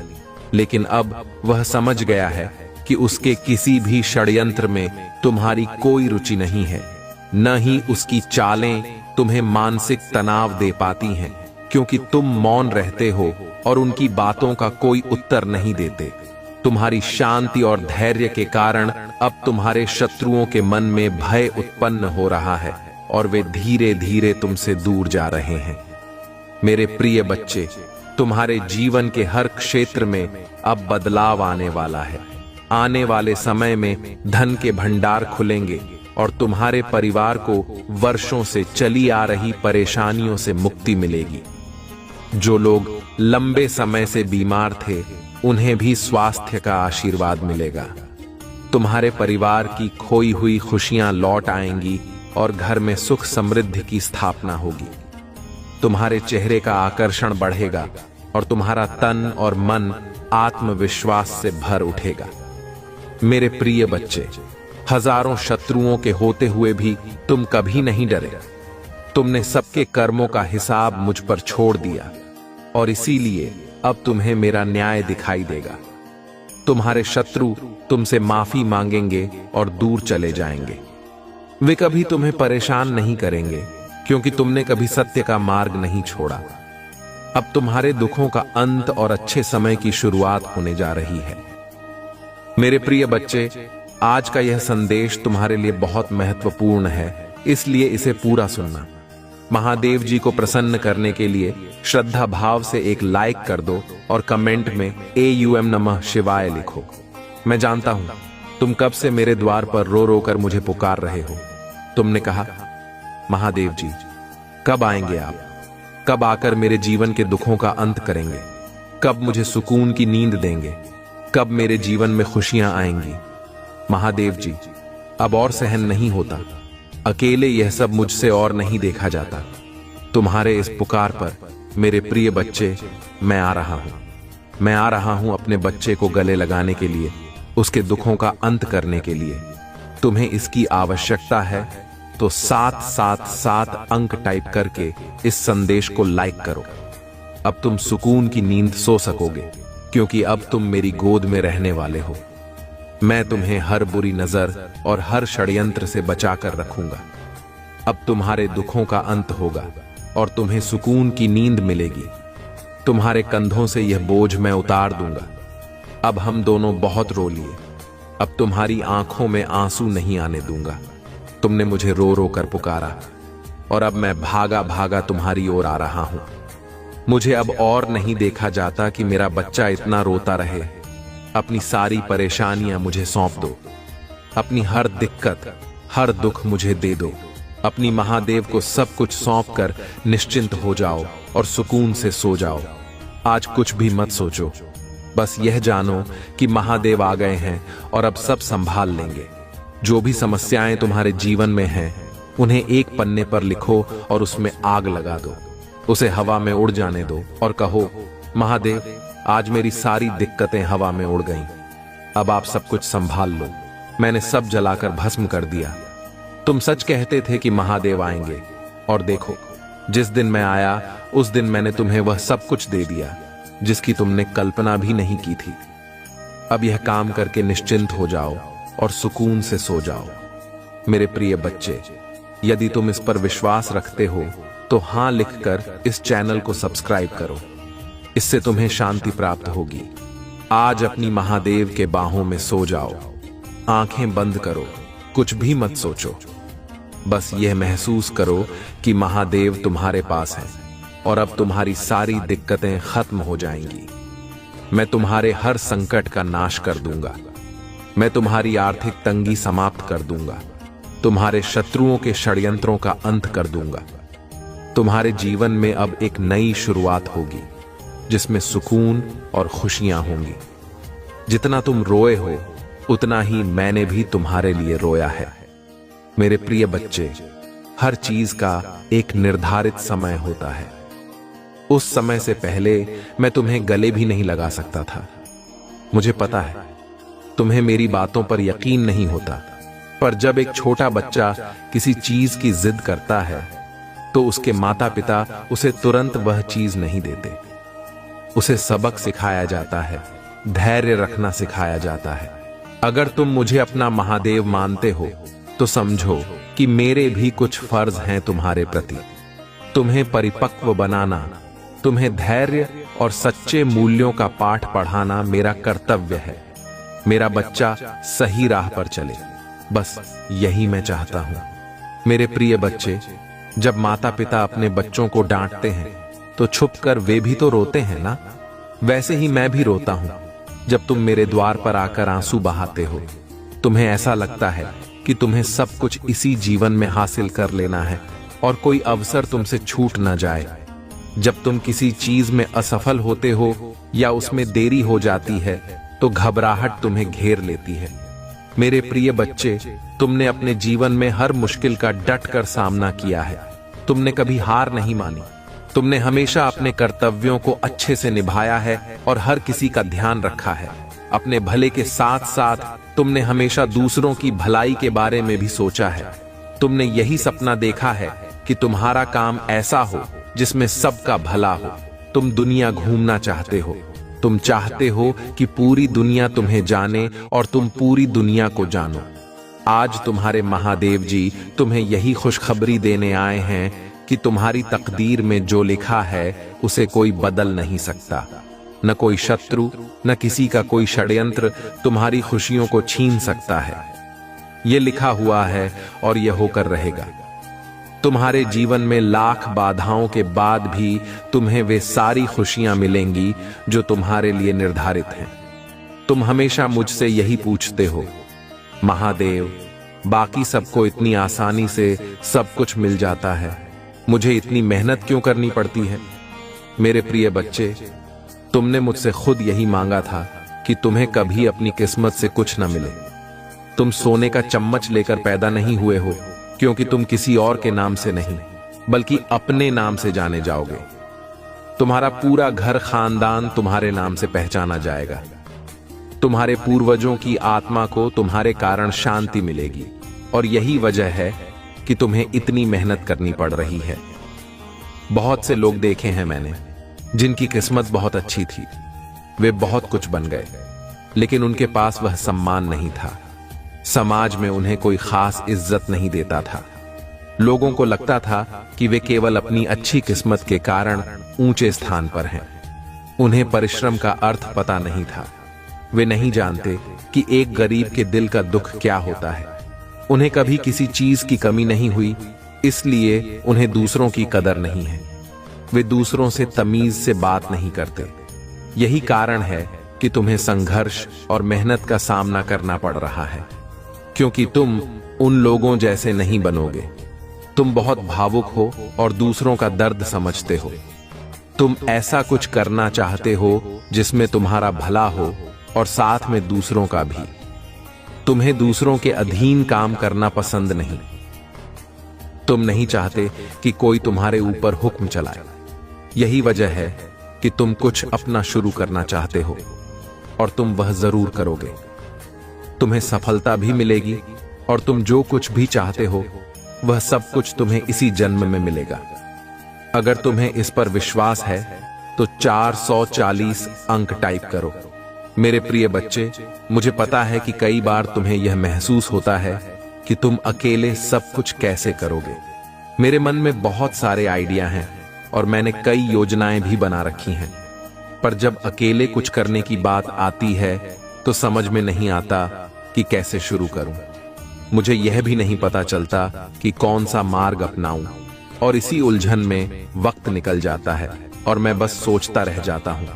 लेकिन अब वह समझ गया है कि उसके किसी भी षड्यंत्र में तुम्हारी कोई रुचि नहीं है। न ही उसकी चालें तुम्हें मानसिक तनाव दे पाती हैं, क्योंकि तुम मौन रहते हो और उनकी बातों का कोई उत्तर नहीं देते। तुम्हारी शांति और धैर्य के कारण अब तुम्हारे शत्रुओं के मन में भय उत्पन्न हो रहा है और वे धीरे धीरे तुमसे दूर जा रहे हैं। मेरे प्रिय बच्चे, तुम्हारे जीवन के हर क्षेत्र में अब बदलाव आने वाला है। आने वाले समय में धन के भंडार खुलेंगे और तुम्हारे परिवार को वर्षों से चली आ रही परेशानियों से मुक्ति मिलेगी। जो लोग लंबे समय से बीमार थे, उन्हें भी स्वास्थ्य का आशीर्वाद मिलेगा। तुम्हारे परिवार की खोई हुई खुशियां लौट आएंगी और घर में सुख समृद्धि की स्थापना होगी। तुम्हारे चेहरे का आकर्षण बढ़ेगा और तुम्हारा तन और मन आत्मविश्वास से भर उठेगा। मेरे प्रिय बच्चे, हजारों शत्रुओं के होते हुए भी तुम कभी नहीं डरे। तुमने सबके कर्मों का हिसाब मुझ पर छोड़ दिया और इसीलिए अब तुम्हें मेरा न्याय दिखाई देगा। तुम्हारे शत्रु तुमसे माफी मांगेंगे और दूर चले जाएंगे। वे कभी तुम्हें परेशान नहीं करेंगे क्योंकि तुमने कभी सत्य का मार्ग नहीं छोड़ा। अब तुम्हारे दुखों का अंत और अच्छे समय की शुरुआत होने जा रही है। मेरे प्रिय बच्चे, आज का यह संदेश तुम्हारे लिए बहुत महत्वपूर्ण है, इसलिए इसे पूरा सुनना। महादेव जी को प्रसन्न करने के लिए श्रद्धा भाव से एक लाइक कर दो और कमेंट में AUM नमः शिवाय लिखो। मैं जानता हूं तुम कब से मेरे द्वार पर रो रो कर मुझे पुकार रहे हो। तुमने कहा, महादेव जी कब आएंगे आप? कब आकर मेरे जीवन के दुखों का अंत करेंगे? कब मुझे सुकून की नींद देंगे? कब मेरे जीवन में खुशियां आएंगी? महादेव जी अब और सहन नहीं होता। अकेले यह सब मुझसे और नहीं देखा जाता। तुम्हारे इस पुकार पर मेरे प्रिय बच्चे, मैं आ रहा हूं। मैं आ रहा हूं अपने बच्चे को गले लगाने के लिए, उसके दुखों का अंत करने के लिए। तुम्हें इसकी आवश्यकता है तो 777 अंक टाइप करके इस संदेश को लाइक करो। अब तुम सुकून की नींद सो सकोगे क्योंकि अब तुम मेरी गोद में रहने वाले हो। मैं तुम्हें हर बुरी नजर और हर षड्यंत्र से बचाकर रखूंगा। अब तुम्हारे दुखों का अंत होगा और तुम्हें सुकून की नींद मिलेगी। तुम्हारे कंधों से यह बोझ मैं उतार दूंगा। अब हम दोनों बहुत रो लिए। अब तुम्हारी आंखों में आंसू नहीं आने दूंगा। तुमने मुझे रो रो कर पुकारा और अब मैं भागा भागा तुम्हारी ओर आ रहा हूं। मुझे अब और नहीं देखा जाता कि मेरा बच्चा इतना रोता रहे। अपनी सारी परेशानियां मुझे सौंप दो। अपनी हर दिक्कत, हर दुख मुझे दे दो। अपनी महादेव को सब कुछ सौंप कर निश्चिंत हो जाओ और सुकून से सो जाओ। आज कुछ भी मत सोचो, बस यह जानो कि महादेव आ गए हैं और अब सब संभाल लेंगे। जो भी समस्याएं तुम्हारे जीवन में हैं, उन्हें एक पन्ने पर लिखो और उसमें आग लगा दो। उसे हवा में उड़ जाने दो और कहो, महादेव आज मेरी सारी दिक्कतें हवा में उड़ गईं। अब आप सब कुछ संभाल लो। मैंने सब जलाकर भस्म कर दिया। तुम सच कहते थे कि महादेव आएंगे और देखो, जिस दिन मैं आया उस दिन मैंने तुम्हें वह सब कुछ दे दिया जिसकी तुमने कल्पना भी नहीं की थी। अब यह काम करके निश्चिंत हो जाओ और सुकून से सो जाओ। मेरे प्रिय बच्चे, यदि तुम इस पर विश्वास रखते हो तो हां लिखकर इस चैनल को सब्सक्राइब करो। इससे तुम्हें शांति प्राप्त होगी। आज अपनी महादेव के बाहों में सो जाओ। आंखें बंद करो, कुछ भी मत सोचो। बस यह महसूस करो कि महादेव तुम्हारे पास हैं और अब तुम्हारी सारी दिक्कतें खत्म हो जाएंगी। मैं तुम्हारे हर संकट का नाश कर दूंगा। मैं तुम्हारी आर्थिक तंगी समाप्त कर दूंगा। तुम्हारे शत्रुओं के षड्यंत्रों का अंत कर दूंगा। तुम्हारे जीवन में अब एक नई शुरुआत होगी जिसमें सुकून और खुशियां होंगी। जितना तुम रोए हो उतना ही मैंने भी तुम्हारे लिए रोया है। मेरे प्रिय बच्चे, हर चीज का एक निर्धारित समय होता है। उस समय से पहले मैं तुम्हें गले भी नहीं लगा सकता था। मुझे पता है तुम्हें मेरी बातों पर यकीन नहीं होता, पर जब एक छोटा बच्चा किसी चीज की जिद करता है तो उसके माता पिता उसे तुरंत वह चीज नहीं देते। उसे सबक सिखाया जाता है, धैर्य रखना सिखाया जाता है। अगर तुम मुझे अपना महादेव मानते हो तो समझो कि मेरे भी कुछ फर्ज हैं तुम्हारे प्रति। तुम्हें परिपक्व बनाना, तुम्हें धैर्य और सच्चे मूल्यों का पाठ पढ़ाना मेरा कर्तव्य है। मेरा बच्चा सही राह पर चले, बस यही मैं चाहता हूं। मेरे प्रिय बच्चे, जब माता पिता अपने बच्चों को डांटते हैं तो छुपकर वे भी तो रोते हैं ना। वैसे ही मैं भी रोता हूं जब तुम मेरे द्वार पर आकर आंसू बहाते हो। तुम्हें ऐसा लगता है कि तुम्हें सब कुछ इसी जीवन में हासिल कर लेना है और कोई अवसर तुमसे छूट ना जाए। जब तुम किसी चीज में असफल होते हो या उसमें देरी हो जाती है तो घबराहट तुम्हें घेर लेती है। मेरे प्रिय बच्चे, तुमने अपने जीवन में हर मुश्किल का डट कर सामना किया है। तुमने कभी हार नहीं मानी। तुमने हमेशा अपने कर्तव्यों को अच्छे से निभाया है और हर किसी का ध्यान रखा है। अपने भले के साथ साथ तुमने हमेशा दूसरों की भलाई के बारे में भी सोचा है। तुमने यही सपना देखा है कि तुम्हारा काम ऐसा हो जिसमें सबका भला हो। तुम दुनिया घूमना चाहते हो। तुम चाहते हो कि पूरी दुनिया तुम्हें जाने और तुम पूरी दुनिया को जानो। आज तुम्हारे महादेव जी तुम्हें यही खुशखबरी देने आए हैं कि तुम्हारी तकदीर में जो लिखा है उसे कोई बदल नहीं सकता। न कोई शत्रु, न किसी का कोई षड्यंत्र तुम्हारी खुशियों को छीन सकता है। यह लिखा हुआ है और यह होकर रहेगा। तुम्हारे जीवन में लाख बाधाओं के बाद भी तुम्हें वे सारी खुशियां मिलेंगी जो तुम्हारे लिए निर्धारित हैं। तुम हमेशा मुझसे यही पूछते हो, महादेव, बाकी सबको इतनी आसानी से सब कुछ मिल जाता है, मुझे इतनी मेहनत क्यों करनी पड़ती है? मेरे प्रिय बच्चे, तुमने मुझसे खुद यही मांगा था कि तुम्हें कभी अपनी किस्मत से कुछ न मिले। तुम सोने का चम्मच लेकर पैदा नहीं हुए हो, क्योंकि तुम किसी और के नाम से नहीं बल्कि अपने नाम से जाने जाओगे। तुम्हारा पूरा घर खानदान तुम्हारे नाम से पहचाना जाएगा। तुम्हारे पूर्वजों की आत्मा को तुम्हारे कारण शांति मिलेगी और यही वजह है कि तुम्हें इतनी मेहनत करनी पड़ रही है। बहुत से लोग देखे हैं मैंने जिनकी किस्मत बहुत अच्छी थी, वे बहुत कुछ बन गए, लेकिन उनके पास वह सम्मान नहीं था। समाज में उन्हें कोई खास इज्जत नहीं देता था। लोगों को लगता था कि वे केवल अपनी अच्छी किस्मत के कारण ऊंचे स्थान पर हैं। उन्हें परिश्रम का अर्थ पता नहीं था। वे नहीं जानते कि एक गरीब के दिल का दुख क्या होता है। उन्हें कभी किसी चीज की कमी नहीं हुई, इसलिए उन्हें दूसरों की कदर नहीं है। वे दूसरों से तमीज से बात नहीं करते। यही कारण है कि तुम्हें संघर्ष और मेहनत का सामना करना पड़ रहा है, क्योंकि तुम उन लोगों जैसे नहीं बनोगे। तुम बहुत भावुक हो और दूसरों का दर्द समझते हो। तुम ऐसा कुछ करना चाहते हो जिसमें तुम्हारा भला हो और साथ में दूसरों का भी। तुम्हें दूसरों के अधीन काम करना पसंद नहीं। तुम नहीं चाहते कि कोई तुम्हारे ऊपर हुक्म चलाए। यही वजह है कि तुम कुछ अपना शुरू करना चाहते हो और तुम वह जरूर करोगे। तुम्हें सफलता भी मिलेगी और तुम जो कुछ भी चाहते हो वह सब कुछ तुम्हें इसी जन्म में मिलेगा। अगर तुम्हें इस पर विश्वास है तो 440 अंक टाइप करो। मेरे प्रिय बच्चे, मुझे पता है कि कई बार तुम्हें यह महसूस होता है कि तुम अकेले सब कुछ कैसे करोगे। मेरे मन में बहुत सारे आइडिया हैं और मैंने कई योजनाएं भी बना रखी हैं, पर जब अकेले कुछ करने की बात आती है तो समझ में नहीं आता कि कैसे शुरू करूं। मुझे यह भी नहीं पता चलता कि कौन सा मार्ग अपनाऊं और इसी उलझन में वक्त निकल जाता है और मैं बस सोचता रह जाता हूं।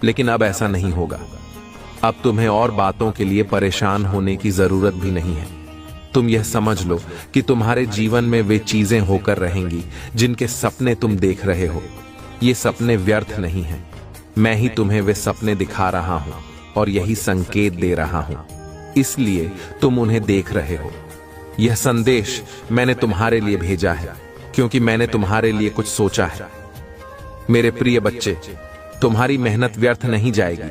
लेकिन अब ऐसा नहीं होगा। अब तुम्हें और बातों के लिए परेशान होने की जरूरत भी नहीं है। तुम यह समझ लो कि तुम्हारे जीवन में वे चीजें होकर रहेंगी जिनके सपने तुम देख रहे हो। ये सपने व्यर्थ नहीं हैं। मैं ही तुम्हें वे सपने दिखा रहा हूं और यही संकेत दे रहा हूं, इसलिए तुम उन्हें देख रहे हो। यह संदेश मैंने तुम्हारे लिए भेजा है क्योंकि मैंने तुम्हारे लिए कुछ सोचा है। मेरे प्रिय बच्चे, तुम्हारी मेहनत व्यर्थ नहीं जाएगी।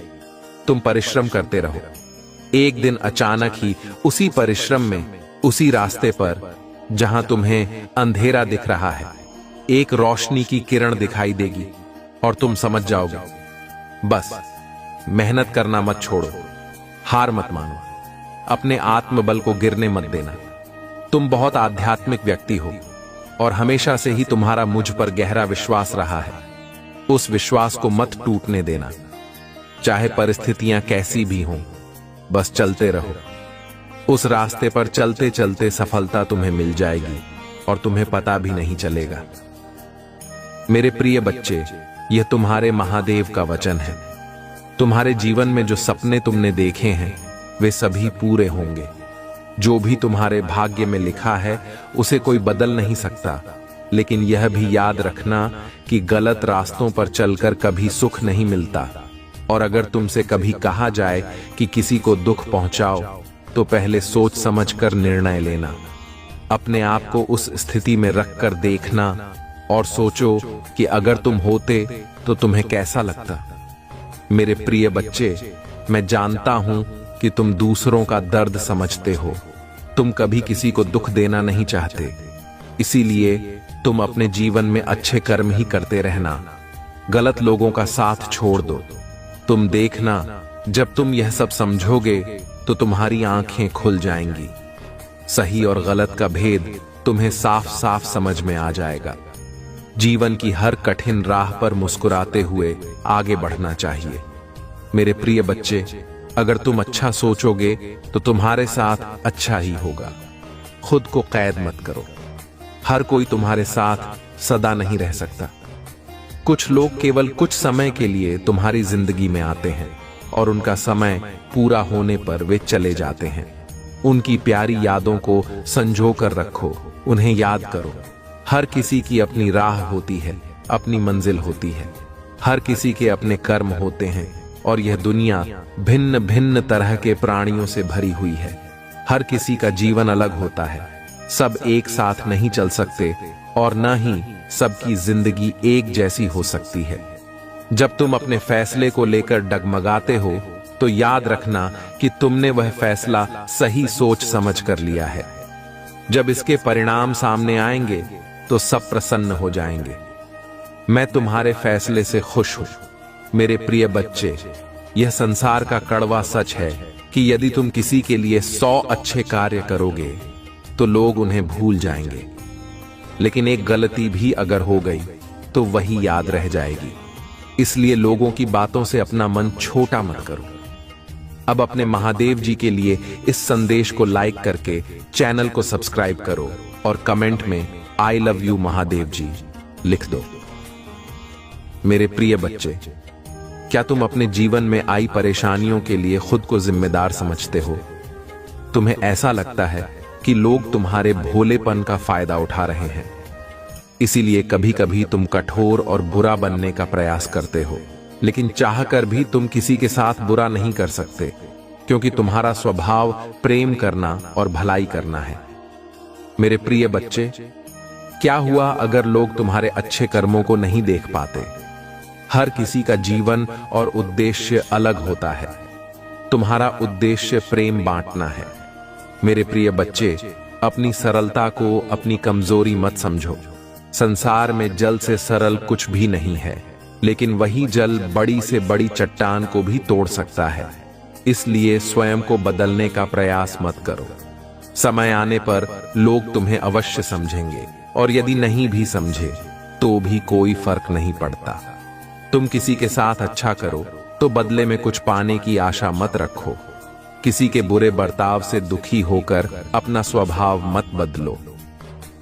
तुम परिश्रम करते रहो। एक दिन अचानक ही उसी परिश्रम में, उसी रास्ते पर जहां तुम्हें अंधेरा दिख रहा है, एक रोशनी की किरण दिखाई देगी और तुम समझ जाओगे। बस मेहनत करना मत छोड़ो, हार मत मानो, अपने आत्मबल को गिरने मत देना। तुम बहुत आध्यात्मिक व्यक्ति हो और हमेशा से ही तुम्हारा मुझ पर गहरा विश्वास रहा है। उस विश्वास को मत टूटने देना। चाहे परिस्थितियां कैसी भी हों, बस चलते रहो। उस रास्ते पर चलते चलते सफलता तुम्हें मिल जाएगी और तुम्हें पता भी नहीं चलेगा। मेरे प्रिय बच्चे, यह तुम्हारे महादेव का वचन है। तुम्हारे जीवन में जो सपने तुमने देखे हैं वे सभी पूरे होंगे। जो भी तुम्हारे भाग्य में लिखा है उसे कोई बदल नहीं सकता, लेकिन यह भी याद रखना कि गलत रास्तों पर चलकर कभी सुख नहीं मिलता। और अगर तुमसे कभी कहा जाए कि किसी को दुख पहुंचाओ तो पहले सोच समझकर निर्णय लेना। अपने आप को उस स्थिति में रखकर देखना और सोचो कि अगर तुम होते तो तुम्हें कैसा लगता। मेरे प्रिय बच्चे, मैं जानता हूं कि तुम दूसरों का दर्द समझते हो। तुम कभी किसी को दुख देना नहीं चाहते, इसीलिए तुम अपने जीवन में अच्छे कर्म ही करते रहना, गलत लोगों का साथ छोड़ दो। तुम देखना, जब तुम यह सब समझोगे तो तुम्हारी आंखें खुल जाएंगी। सही और गलत का भेद तुम्हें साफ साफ समझ में आ जाएगा। जीवन की हर कठिन राह पर मुस्कुराते हुए आगे बढ़ना चाहिए। मेरे प्रिय बच्चे, अगर तुम अच्छा सोचोगे तो तुम्हारे साथ अच्छा ही होगा। खुद को कैद मत करो। हर कोई तुम्हारे साथ सदा नहीं रह सकता। कुछ लोग केवल कुछ समय के लिए तुम्हारी जिंदगी में आते हैं और उनका समय पूरा होने पर वे चले जाते हैं। उनकी प्यारी यादों को संजो कर रखो, उन्हें याद करो। हर किसी की अपनी राह होती है, अपनी मंजिल होती है। हर किसी के अपने कर्म होते हैं और यह दुनिया भिन्न भिन्न तरह के प्राणियों से भरी हुई है। हर किसी का जीवन अलग होता है। सब एक साथ नहीं चल सकते और न ही सबकी जिंदगी एक जैसी हो सकती है। जब तुम अपने फैसले को लेकर डगमगाते हो तो याद रखना कि तुमने वह फैसला सही सोच समझ कर लिया है। जब इसके परिणाम सामने आएंगे तो सब प्रसन्न हो जाएंगे। मैं तुम्हारे फैसले से खुश हूं। मेरे प्रिय बच्चे, यह संसार का कड़वा सच है कि यदि तुम किसी के लिए 100 अच्छे कार्य करोगे तो लोग उन्हें भूल जाएंगे, लेकिन एक गलती भी अगर हो गई तो वही याद रह जाएगी। इसलिए लोगों की बातों से अपना मन छोटा मत करो। अब अपने महादेव जी के लिए इस संदेश को लाइक करके चैनल को सब्सक्राइब करो और कमेंट में आई लव यू महादेव जी लिख दो। मेरे प्रिय बच्चे, क्या तुम अपने जीवन में आई परेशानियों के लिए खुद को जिम्मेदार समझते हो? तुम्हें ऐसा लगता है कि लोग तुम्हारे भोलेपन का फायदा उठा रहे हैं, इसीलिए कभी कभी तुम कठोर और बुरा बनने का प्रयास करते हो, लेकिन चाहकर भी तुम किसी के साथ बुरा नहीं कर सकते, क्योंकि तुम्हारा स्वभाव प्रेम करना और भलाई करना है। मेरे प्रिय बच्चे, क्या हुआ अगर लोग तुम्हारे अच्छे कर्मों को नहीं देख पाते? हर किसी का जीवन और उद्देश्य अलग होता है। तुम्हारा उद्देश्य प्रेम बांटना है। मेरे प्रिय बच्चे, अपनी सरलता को अपनी कमजोरी मत समझो। संसार में जल से सरल कुछ भी नहीं है, लेकिन वही जल बड़ी से बड़ी चट्टान को भी तोड़ सकता है। इसलिए स्वयं को बदलने का प्रयास मत करो। समय आने पर लोग तुम्हें अवश्य समझेंगे, और यदि नहीं भी समझे तो भी कोई फर्क नहीं पड़ता। तुम किसी के साथ अच्छा करो तो बदले में कुछ पाने की आशा मत रखो। किसी के बुरे बर्ताव से दुखी होकर अपना स्वभाव मत बदलो।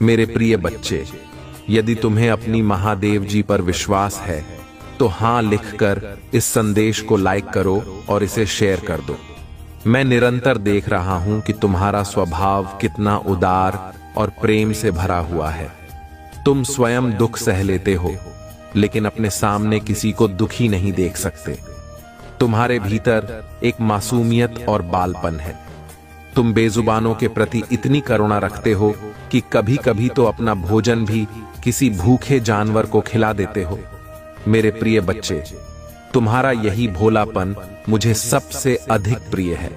मेरे प्रिय बच्चे, यदि तुम्हें अपनी महादेव जी पर विश्वास है तो हां लिखकर इस संदेश को लाइक करो और इसे शेयर कर दो। मैं निरंतर देख रहा हूं कि तुम्हारा स्वभाव कितना उदार और प्रेम से भरा हुआ है। तुम स्वयं दुख सह लेते हो, लेकिन अपने सामने किसी को दुखी नहीं देख सकते। तुम्हारे भीतर एक मासूमियत और बालपन है। तुम बेजुबानों के प्रति इतनी करुणा रखते हो कि कभी कभी तो अपना भोजन भी किसी भूखे जानवर को खिला देते हो। मेरे प्रिय बच्चे, तुम्हारा यही भोलापन मुझे सबसे अधिक प्रिय है।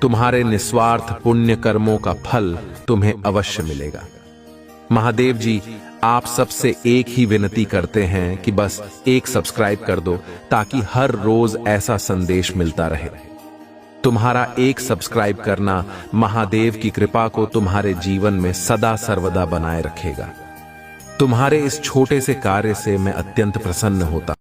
तुम्हारे निस्वार्थ पुण्य कर्मों का फल तुम्हें अवश्य मिलेगा। महादेव जी आप सबसे एक ही विनती करते हैं कि बस एक सब्सक्राइब कर दो, ताकि हर रोज ऐसा संदेश मिलता रहे। तुम्हारा एक सब्सक्राइब करना महादेव की कृपा को तुम्हारे जीवन में सदा सर्वदा बनाए रखेगा। तुम्हारे इस छोटे से कार्य से मैं अत्यंत प्रसन्न होता